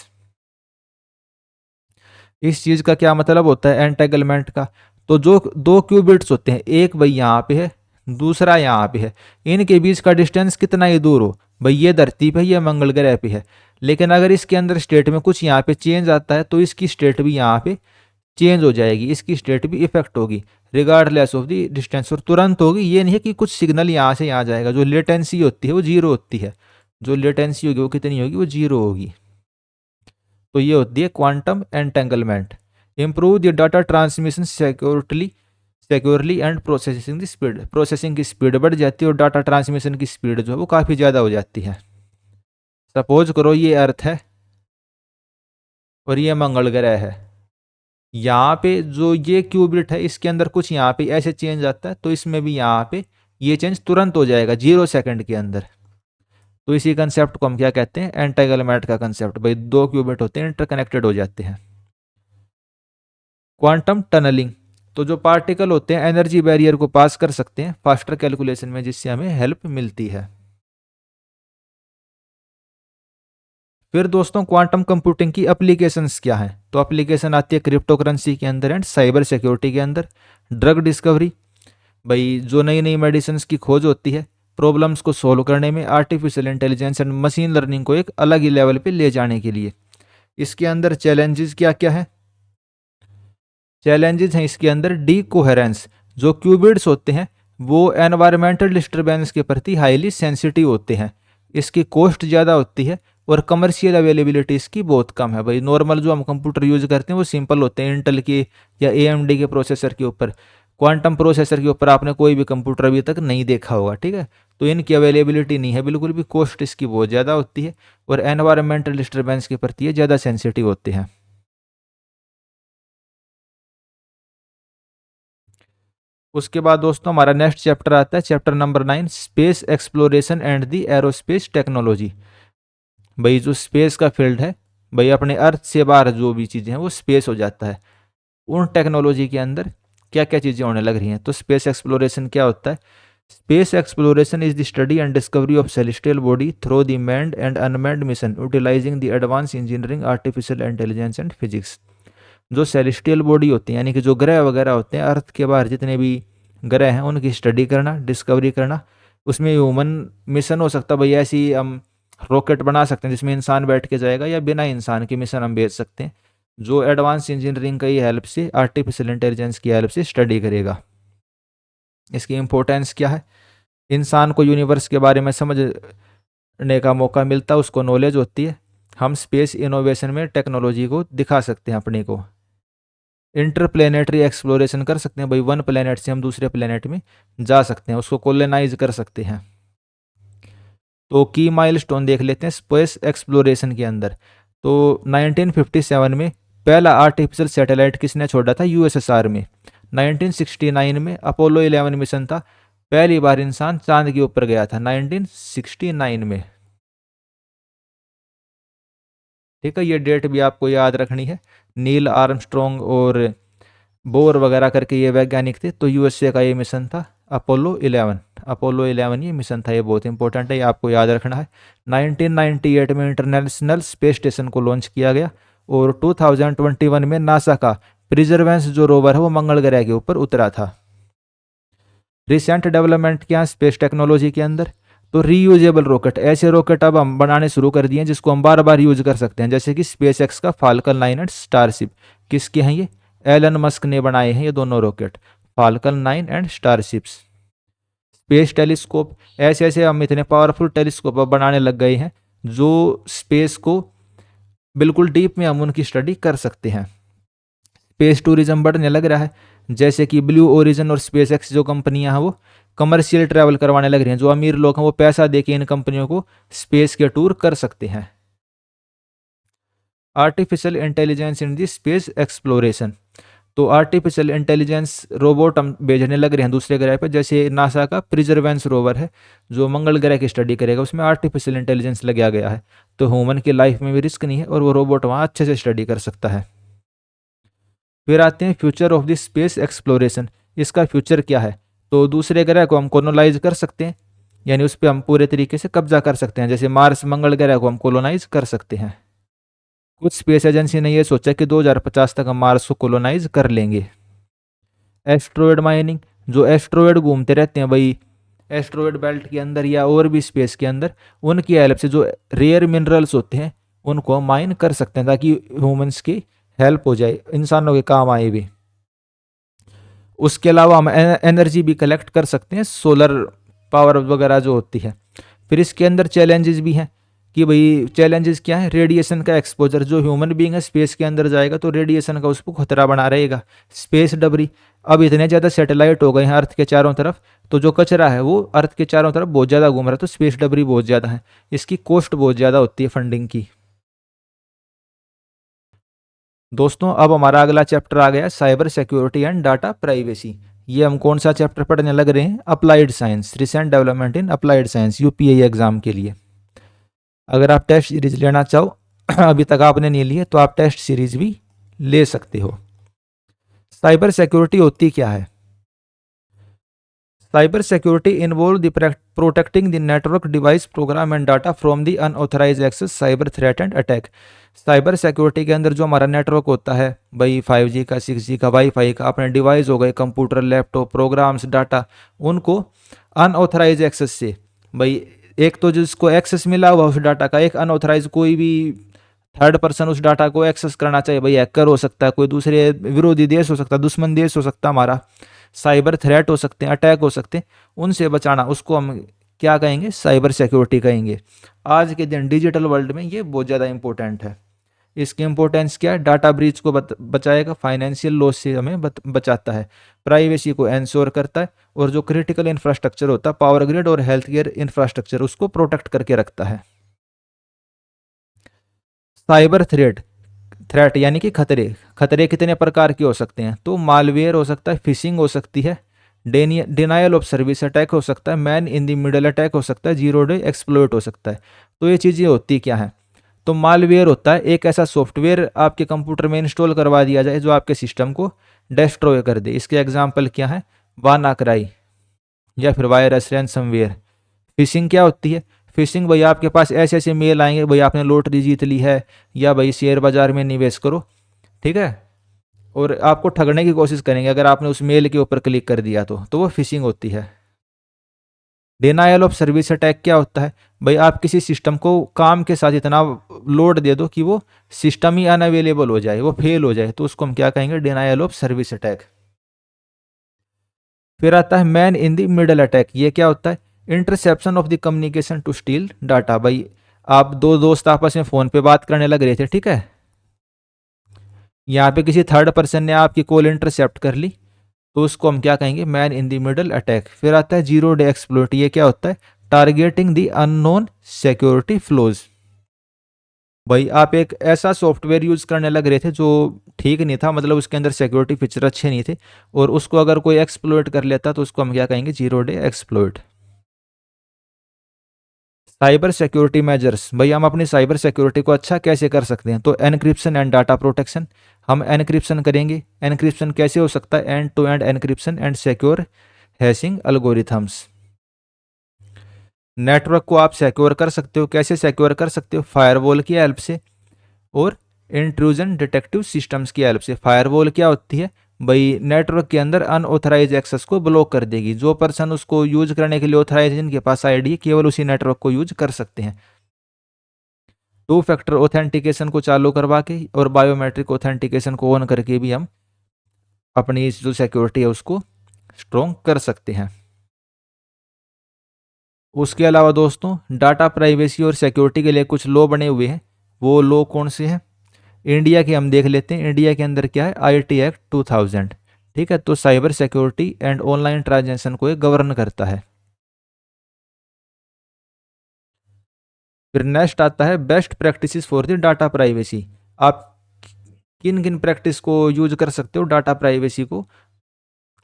इस चीज का क्या मतलब होता है एंटेंगलमेंट का? तो जो दो क्यूबिट्स होते हैं, एक भाई यहाँ पे है, दूसरा यहाँ पे है, इनके बीच का डिस्टेंस कितना ही दूर हो, भाई ये धरती पे ये मंगल ग्रह पे है, लेकिन अगर इसके अंदर स्टेट में कुछ यहाँ पे चेंज आता है तो इसकी स्टेट भी यहाँ पे चेंज हो जाएगी, इसकी स्टेट भी इफेक्ट होगी रिगार्डलेस ऑफ द डिस्टेंस, और तुरंत होगी। ये नहीं है कि कुछ सिग्नल यहाँ से यहाँ जाएगा। जो लेटेंसी होती है वो जीरो होती है, जो लेटेंसी होगी वो कितनी होगी, वो जीरो होगी। तो ये होती है quantum entanglement. Improve the data transmission securely and processing the speed, processing की स्पीड बढ़ जाती है और डाटा ट्रांसमिशन की स्पीड जो है वो काफ़ी ज़्यादा हो जाती है। सपोज करो ये अर्थ है और ये मंगल ग्रह है। यहाँ पे जो ये क्यूबिट है इसके अंदर कुछ यहाँ पे ऐसे चेंज आता है, तो इसमें भी यहाँ पे ये चेंज तुरंत हो जाएगा 0 सेकंड के अंदर। तो इसी कंसेप्ट को हम क्या कहते हैं, एंटाइगलमेंट का कंसेप्ट। भाई दो क्यूबिट होते हैं, इंटरकनेक्टेड हो जाते हैं। क्वांटम टनलिंग, तो जो पार्टिकल होते हैं एनर्जी बैरियर को पास कर सकते हैं फास्टर कैलकुलेशन में, जिससे हमें हेल्प मिलती है। फिर दोस्तों क्वांटम कंप्यूटिंग की एप्लीकेशंस क्या हैं, तो एप्लीकेशन आती है क्रिप्टो करेंसी के अंदर एंड साइबर सिक्योरिटी के अंदर। ड्रग डिस्कवरी, भाई जो नई नई मेडिसिन की खोज होती है, प्रॉब्लम्स को सोल्व करने में artificial intelligence and machine learning को एक अलग ही लेवल पे ले जाने के लिए। इसके अंदर चैलेंजेस क्या क्या है, चैलेंजेस हैं इसके अंदर डी कोहेरेंस। जो क्यूबिट्स होते हैं वो एनवायरमेंटल डिस्टर्बेंस के प्रति हाईली सेंसिटिव होते हैं, इसकी कॉस्ट ज़्यादा होती है और कमर्शियल अवेलेबिलिटी इसकी बहुत कम है। भाई नॉर्मल जो हम कंप्यूटर यूज करते हैं वो सिंपल होते हैं, इंटेल के या AMD के प्रोसेसर के ऊपर। क्वांटम प्रोसेसर के ऊपर आपने कोई भी कंप्यूटर अभी तक नहीं देखा होगा, ठीक है। तो इनकी अवेलेबिलिटी नहीं है बिल्कुल भी, कॉस्ट इसकी बहुत ज़्यादा होती है और एनवायरमेंटल डिस्टर्बेंस के प्रति ये ज़्यादा सेंसिटिव होते हैं। उसके बाद दोस्तों हमारा नेक्स्ट चैप्टर आता है, chapter number 9, space exploration and the aerospace technology. भाई जो स्पेस का फील्ड है, भाई अपने अर्थ से बाहर जो भी चीज़ें हैं वो स्पेस हो जाता है। उन टेक्नोलॉजी के अंदर क्या क्या चीज़ें होने लग रही हैं, तो स्पेस एक्सप्लोरेशन क्या होता है, space exploration is the study and discovery of celestial body through the manned and unmanned mission utilising the advance engineering artificial intelligence and physics. जो सेलेस्टियल बॉडी होती है यानी कि जो ग्रह वगैरह होते हैं, अर्थ के बाहर जितने भी ग्रह हैं उनकी स्टडी करना, डिस्कवरी करना। उसमें ह्यूमन मिशन हो सकता है, भाई ऐसी हम रॉकेट बना सकते हैं जिसमें इंसान बैठ के जाएगा, या बिना इंसान के मिशन हम भेज सकते हैं जो एडवांस इंजीनियरिंग की हेल्प से, आर्टिफिशियल इंटेलिजेंस की हेल्प से स्टडी करेगा। इसकी इम्पोर्टेंस क्या है, इंसान को यूनिवर्स के बारे में समझने का मौका मिलता है, उसको नॉलेज होती है। हम स्पेस इनोवेशन में टेक्नोलॉजी को दिखा सकते हैं अपने को। इंटरप्लेनेटरी एक्सप्लोरेशन कर सकते हैं, भाई वन प्लेनेट से हम दूसरे प्लेनेट में जा सकते हैं, उसको कोलोनाइज कर सकते हैं। तो की माइलस्टोन देख लेते हैं स्पेस एक्सप्लोरेशन के अंदर। तो 1957 में पहला आर्टिफिशियल सैटेलाइट किसने छोड़ा था, USSR में। 1969 में अपोलो 11 मिशन था, पहली बार इंसान चांद के ऊपर गया था 1969 में। ठीक है, ये डेट भी आपको याद रखनी है। नील आर्मस्ट्रॉन्ग और बोर वगैरह करके ये वैज्ञानिक थे, तो USA का ये मिशन था अपोलो 11। अपोलो 11 ये मिशन था, ये बहुत इंपॉर्टेंट है, ये आपको याद रखना है। 1998 में इंटरनेशनल स्पेस स्टेशन को लॉन्च किया गया और 2021 में नासा का प्रिजर्वेंस जो रोवर है वो मंगल ग्रह के ऊपर उतरा था। रिसेंट डेवलपमेंट क्या स्पेस टेक्नोलॉजी के अंदर, तो रीयूजेबल रॉकेट। ऐसे रॉकेट अब हम बनाने शुरू कर दिए हैं जिसको हम बार बार यूज कर सकते हैं, जैसे कि SpaceX का फाल्कन 9 एंड स्टारशिप। किसके हैं ये, एलन मस्क ने बनाए हैं ये दोनों rocket, Falcon 9 and Starships. Space telescope, ऐसे ऐसे हम इतने पावरफुल टेलीस्कोप अब बनाने लग गए हैं जो स्पेस को बिल्कुल डीप में हम उनकी स्टडी कर सकते हैं। स्पेस टूरिज्म बढ़ने लग रहा है, जैसे कि ब्लू ओरिजिन और SpaceX जो कंपनियां हैं वो कमर्शियल ट्रैवल करवाने लग रही हैं। जो अमीर लोग हैं वो पैसा देके इन कंपनियों को स्पेस के टूर कर सकते हैं। Artificial intelligence in the space exploration, तो आर्टिफिशियल इंटेलिजेंस रोबोट हम भेजने लग रहे हैं दूसरे ग्रह पर, जैसे नासा का प्रिजर्वेंस रोवर है जो मंगल ग्रह की स्टडी करेगा, उसमें आर्टिफिशियल इंटेलिजेंस लगाया गया है, तो ह्यूमन की लाइफ में भी रिस्क नहीं है और वो रोबोट वहाँ अच्छे से स्टडी कर सकता है। फिर आते हैं future of the space exploration, इसका फ्यूचर क्या है, तो दूसरे ग्रह को हम कोलोनाइज कर सकते हैं, यानी उस पर हम पूरे तरीके से कब्जा कर सकते हैं, जैसे मार्स मंगल ग्रह को हम कोलोनाइज कर सकते हैं। कुछ स्पेस एजेंसी ने यह सोचा कि 2050 तक हम मार्स को कोलोनाइज कर लेंगे। एस्ट्रॉयड माइनिंग, जो एस्ट्रॉयड घूमते रहते हैं भाई एस्ट्रॉयड बेल्ट के अंदर या और भी स्पेस के अंदर, उनकी हेल्प से जो रेयर मिनरल्स होते हैं उनको हम माइन कर सकते हैं ताकि ह्यूमंस की हेल्प हो जाए, इंसानों के काम आए भी। उसके अलावा हम एनर्जी भी कलेक्ट कर सकते हैं, सोलर पावर वगैरह जो होती है। फिर इसके अंदर चैलेंजेस भी हैं कि भाई चैलेंजेस क्या है, रेडिएशन का एक्सपोजर, जो ह्यूमन बीइंग है स्पेस के अंदर जाएगा तो रेडिएशन का उसको खतरा बना रहेगा। स्पेस डबरी, अब इतने ज़्यादा सैटेलाइट हो गए हैं अर्थ के चारों तरफ, तो जो कचरा है वो अर्थ के चारों तरफ बहुत ज़्यादा घूम रहा है, तो स्पेस डबरी बहुत ज़्यादा है, इसकी कॉस्ट बहुत ज़्यादा होती है फंडिंग की। दोस्तों अब हमारा अगला चैप्टर आ गया cyber security and data privacy. ये हम कौन सा चैप्टर पढ़ने लग रहे हैं, applied science, recent development in applied science, UPSC exam के लिए। अगर आप टेस्ट सीरीज लेना चाहो अभी तक आपने नहीं लिए तो आप टेस्ट सीरीज भी ले सकते हो। साइबर सिक्योरिटी होती क्या है? Cyber security involve the protecting the network device program and data from the unauthorised access, cyber threat and attack. Cyber security के अंदर जो हमारा नेटवर्क होता है भाई, 5G का, 6G का, वाईफाई का, अपने डिवाइस हो गए, कंप्यूटर, लैपटॉप, प्रोग्राम्स, डाटा, उनको अनऑथराइज एक्सेस से, भाई एक तो जिसको एक्सेस मिला हुआ उस डाटा का, एक अनऑथराइज कोई भी थर्ड पर्सन उस डाटा को एक्सेस करना चाहिए, भाई हैकर हो सकता है, कोई दूसरे विरोधी देश हो सकता है, दुश्मन देश हो सकता है हमारा, साइबर थ्रेट हो सकते हैं, अटैक हो सकते हैं, उनसे बचाना, उसको हम क्या कहेंगे, साइबर सिक्योरिटी कहेंगे। आज के दिन डिजिटल वर्ल्ड में ये बहुत ज़्यादा इंपॉर्टेंट है। इसकी इंपॉर्टेंस क्या है, डाटा ब्रीच को बचाएगा, फाइनेंशियल लॉस से हमें बचाता है, प्राइवेसी को एंश्योर करता है, और जो क्रिटिकल इंफ्रास्ट्रक्चर होता है, पावर ग्रिड और हेल्थ केयर इंफ्रास्ट्रक्चर, उसको प्रोटेक्ट करके रखता है। साइबर थ्रेट, थ्रेट यानी कि खतरे, खतरे कितने प्रकार के हो सकते हैं, तो मालवेयर हो सकता है, फिशिंग हो सकती है, डिनायल ऑफ सर्विस अटैक हो सकता है, man in the middle attack हो सकता है, जीरो डे एक्सप्लोइट हो सकता है। तो ये चीज़ें होती क्या हैं, तो मालवेयर होता है एक ऐसा सॉफ्टवेयर आपके कंप्यूटर में इंस्टॉल करवा दिया जाए जो आपके सिस्टम को डिस्ट्रॉय कर दे। इसके एग्जाम्पल क्या है, वानाक्राई या फिर वायरस रैनसमवेयर। फिशिंग क्या होती है, फिशिंग भाई आपके पास ऐसे ऐसे मेल आएंगे, भाई आपने लॉटरी जीत ली है, या भाई शेयर बाजार में निवेश करो, ठीक है, और आपको ठगने की कोशिश करेंगे अगर आपने उस मेल के ऊपर क्लिक कर दिया तो वो फिशिंग होती है। डिनायल ऑफ सर्विस अटैक क्या होता है, भाई आप किसी सिस्टम को काम के साथ इतना लोड दे दो कि वो सिस्टम ही अनअवेलेबल हो जाए, वो फेल हो जाए, तो उसको हम क्या कहेंगे, डिनायल ऑफ सर्विस अटैक। फिर आता है man in the middle attack. ये क्या होता है, interception of the communication to steal data. भाई आप दो दोस्त आपस में फ़ोन पे बात करने लग रहे थे, ठीक है, यहाँ पे किसी थर्ड पर्सन ने आपकी कॉल इंटरसेप्ट कर ली, तो उसको हम क्या कहेंगे, man in the middle attack. फिर आता है जीरो डे एक्सप्लोइट। ये क्या होता है, targeting the unknown security flows. भाई आप एक ऐसा सॉफ्टवेयर यूज करने लग रहे थे जो ठीक नहीं था, मतलब उसके अंदर सिक्योरिटी फीचर अच्छे नहीं थे, और उसको अगर कोई एक्सप्लोइट कर लेता तो उसको हम क्या कहेंगे, zero day exploit. Cyber security measures, भाई हम अपनी साइबर सिक्योरिटी को अच्छा कैसे कर सकते हैं, तो एनक्रिप्शन एंड डाटा प्रोटेक्शन। हम एनक्रिप्शन करेंगे, एनक्रिप्शन कैसे हो सकता है, end to end encryption and secure hashing algorithms. Network को आप सिक्योर कर सकते हो, कैसे सिक्योर कर सकते हो, फायरवॉल की हेल्प से और इंट्रूजन डिटेक्टिव सिस्टम्स की हेल्प से। फायरवॉल क्या होती है, भाई नेटवर्क के अंदर अनऑथराइज एक्सेस को ब्लॉक कर देगी, जो पर्सन उसको यूज करने के लिए ऑथराइज, जिनके पास आईडी, केवल उसी नेटवर्क को यूज कर सकते हैं। टू फैक्टर ऑथेंटिकेशन को चालू करवा के और बायोमेट्रिक ऑथेंटिकेशन को ऑन करके भी हम अपनी जो सिक्योरिटी है उसको स्ट्रोंग कर सकते हैं। उसके अलावा दोस्तों डाटा प्राइवेसी और सिक्योरिटी के लिए कुछ लॉ बने हुए हैं। वो लॉ कौन से हैं, इंडिया के हम देख लेते हैं। इंडिया के अंदर क्या है, आईटी एक्ट 2000, ठीक है, तो cyber security and online transaction को ये गवर्न करता है। फिर नेक्स्ट आता है best practices for the data privacy. आप किन किन प्रैक्टिस को यूज कर सकते हो डाटा प्राइवेसी को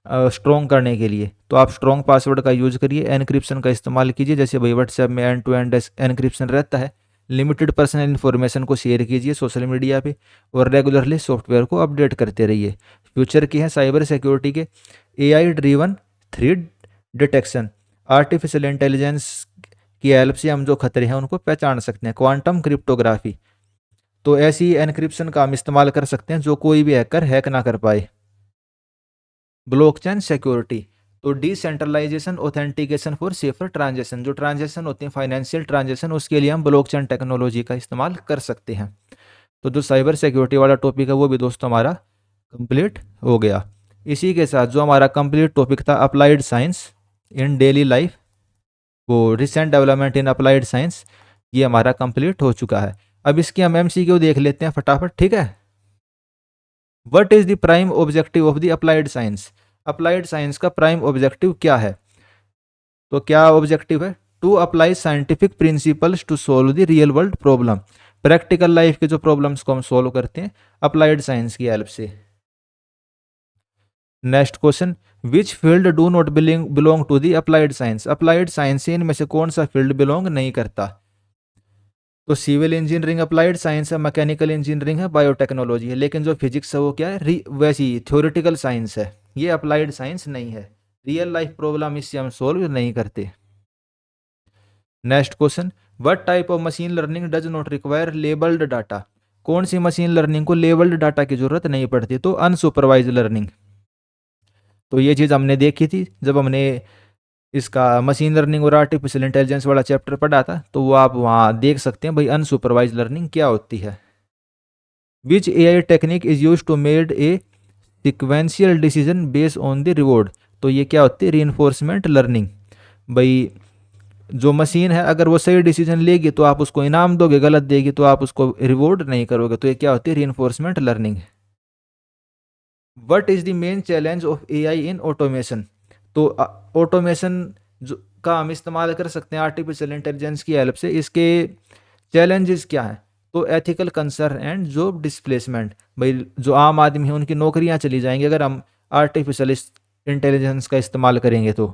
स्ट्रॉन्ग करने के लिए, तो आप स्ट्रॉन्ग पासवर्ड का यूज करिए, एनक्रिप्शन का इस्तेमाल कीजिए, जैसे भाई व्हाट्सएप में एंड टू एंड एनक्रिप्शन रहता है। लिमिटेड पर्सनल इन्फॉर्मेशन को शेयर कीजिए सोशल मीडिया पे, और रेगुलरली सॉफ्टवेयर को अपडेट करते रहिए। फ्यूचर की है साइबर सिक्योरिटी के, AI driven threat detection, artificial intelligence की हेल्प से हम जो खतरे हैं उनको पहचान सकते हैं। क्वांटम क्रिप्टोग्राफी, तो ऐसी एनक्रिप्शन का हम इस्तेमाल कर सकते हैं जो कोई भी हैकर हैक ना कर पाए। ब्लॉकचेन सिक्योरिटी, तो decentralisation authentication for safer transaction, जो ट्रांजेक्शन होते हैं फाइनेंशियल ट्रांजेक्शन, उसके लिए हम ब्लॉकचेन टेक्नोलॉजी का इस्तेमाल कर सकते हैं। तो जो साइबर सिक्योरिटी वाला टॉपिक है वो भी दोस्तों हमारा कंप्लीट हो गया। इसी के साथ जो हमारा कंप्लीट टॉपिक था अप्लाइड साइंस इन डेली लाइफ, वो recent development in applied science, ये हमारा कंप्लीट हो चुका है। अब इसकी हम एमसीक्यू देख लेते हैं फटाफट, ठीक है। What is the prime objective of the applied science? Applied science का प्राइम ऑब्जेक्टिव क्या है? तो क्या ऑब्जेक्टिव है? To apply scientific principles to solve the real world problem. Practical life के जो प्रॉब्लम्स को हम सोल्व करते हैं अप्लाइड साइंस की हेल्प से। Next question, which field do not belong to the applied science? Applied science से इनमें से कौन सा फील्ड बिलोंग नहीं करता? तो सिविल इंजीनियरिंग अप्लाइड साइंस है, मैकेनिकल इंजीनियरिंग है, बायोटेक्नोलॉजी है, लेकिन जो फिजिक्स है वो क्या है? वैसी थ्योरेटिकल साइंस है, ये अप्लाइड साइंस नहीं है। रियल लाइफ प्रॉब्लम इससे हम सोल्व नहीं करते। Next question, what type of machine learning does not require labelled data? कौन सी मशीन लर्निंग को लेबल्ड डाटा की जरूरत नहीं पड़ती? तो अनसुपरवाइज लर्निंग। तो ये चीज़ हमने देखी थी जब हमने इसका मशीन लर्निंग और आर्टिफिशियल इंटेलिजेंस वाला चैप्टर पढ़ा था, तो वो आप वहाँ देख सकते हैं भाई अनसुपरवाइज लर्निंग क्या होती है। Which AI technique is use to made a sequential decision based on the reward? तो ये क्या होती है? Reinforcement learning. भाई जो मशीन है अगर वो सही डिसीजन लेगी तो आप उसको इनाम दोगे, गलत देगी तो आप उसको रिवॉर्ड नहीं करोगे, तो ये क्या होती है? Reinforcement learning. What is the main challenge of AI in automation? तो ऑटोमेशन जो का हम इस्तेमाल कर सकते हैं आर्टिफिशियल इंटेलिजेंस की हेल्प से, इसके चैलेंजेस क्या हैं? तो ethical concern and job displacement. भाई जो आम आदमी है उनकी नौकरियां चली जाएंगी अगर हम आर्टिफिशियल इंटेलिजेंस का इस्तेमाल करेंगे तो।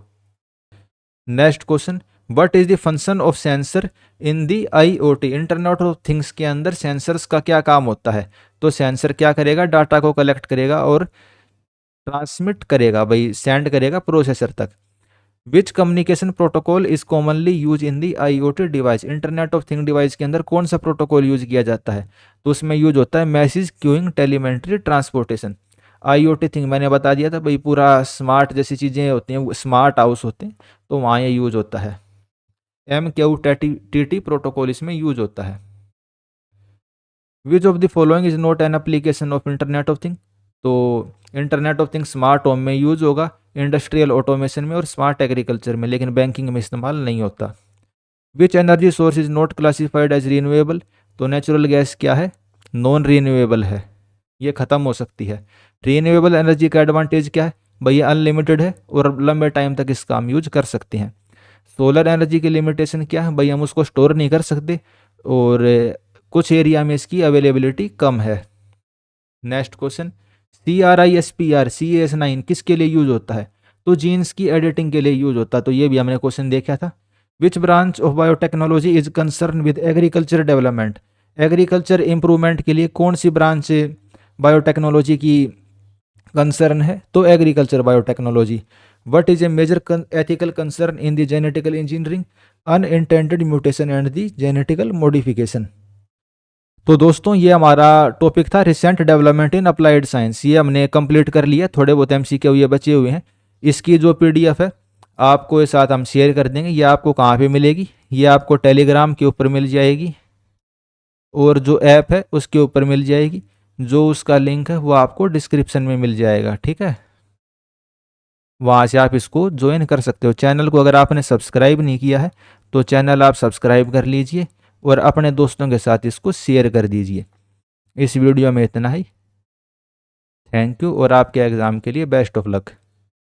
Next question, what is the function of sensor in the IoT? Internet of things के अंदर सेंसर्स का क्या काम होता है? तो सेंसर क्या करेगा? डाटा को कलेक्ट करेगा और ट्रांसमिट करेगा, भाई सेंड करेगा प्रोसेसर तक। Which communication protocol is commonly use in the IoT device? Internet of thing device के अंदर कौन सा प्रोटोकॉल यूज किया जाता है? तो उसमें यूज होता है message queuing telemetry transportation. IoT thing मैंने बता दिया था भाई, पूरा स्मार्ट जैसी चीज़ें होती हैं, स्मार्ट हाउस होते हैं, तो वहाँ ये यूज होता है। MQTT प्रोटोकॉल इसमें यूज होता है। Which of the following is not an application of internet of thing? तो internet of thing smart home में यूज होगा, इंडस्ट्रियल ऑटोमेशन में और स्मार्ट एग्रीकल्चर में, लेकिन बैंकिंग में इस्तेमाल नहीं होता। Which energy source is not classified as renewable? तो नेचुरल गैस क्या है? नॉन रीन्यूएबल है, ये ख़त्म हो सकती है। रीन्यूएबल एनर्जी का एडवांटेज क्या है? भैया अनलिमिटेड है और लंबे टाइम तक इसका हम यूज कर सकते हैं। सोलर एनर्जी की लिमिटेशन क्या है? भाई हम उसको स्टोर नहीं कर सकते और कुछ एरिया में इसकी अवेलेबिलिटी कम है। नेक्स्ट क्वेश्चन, CRISPR CS9 किसके लिए यूज होता है? तो जीन्स की एडिटिंग के लिए यूज होता है, तो ये भी हमने क्वेश्चन देखा था। Which branch of biotechnology is concern with agriculture development? Agriculture improvement के लिए कौन सी ब्रांच बायोटेक्नोलॉजी की कंसर्न है? तो agriculture biotechnology. What is a major ethical concern in the genetical engineering? Unintended mutation and the genetical modification. तो दोस्तों ये हमारा टॉपिक था recent development in applied science, ये हमने कंप्लीट कर लिया। थोड़े बहुत MCQ ये बचे हुए हैं। इसकी जो PDF है आपको ये साथ हम शेयर कर देंगे। ये आपको कहाँ पे मिलेगी? ये आपको टेलीग्राम के ऊपर मिल जाएगी और जो ऐप है उसके ऊपर मिल जाएगी। जो उसका लिंक है वो आपको डिस्क्रिप्शन में मिल जाएगा, ठीक है। वहाँ से आप इसको ज्वाइन कर सकते हो। चैनल को अगर आपने सब्सक्राइब नहीं किया है तो चैनल आप सब्सक्राइब कर लीजिए और अपने दोस्तों के साथ इसको शेयर कर दीजिए। इस वीडियो में इतना ही। थैंक यू और आपके एग्ज़ाम के लिए बेस्ट ऑफ लक।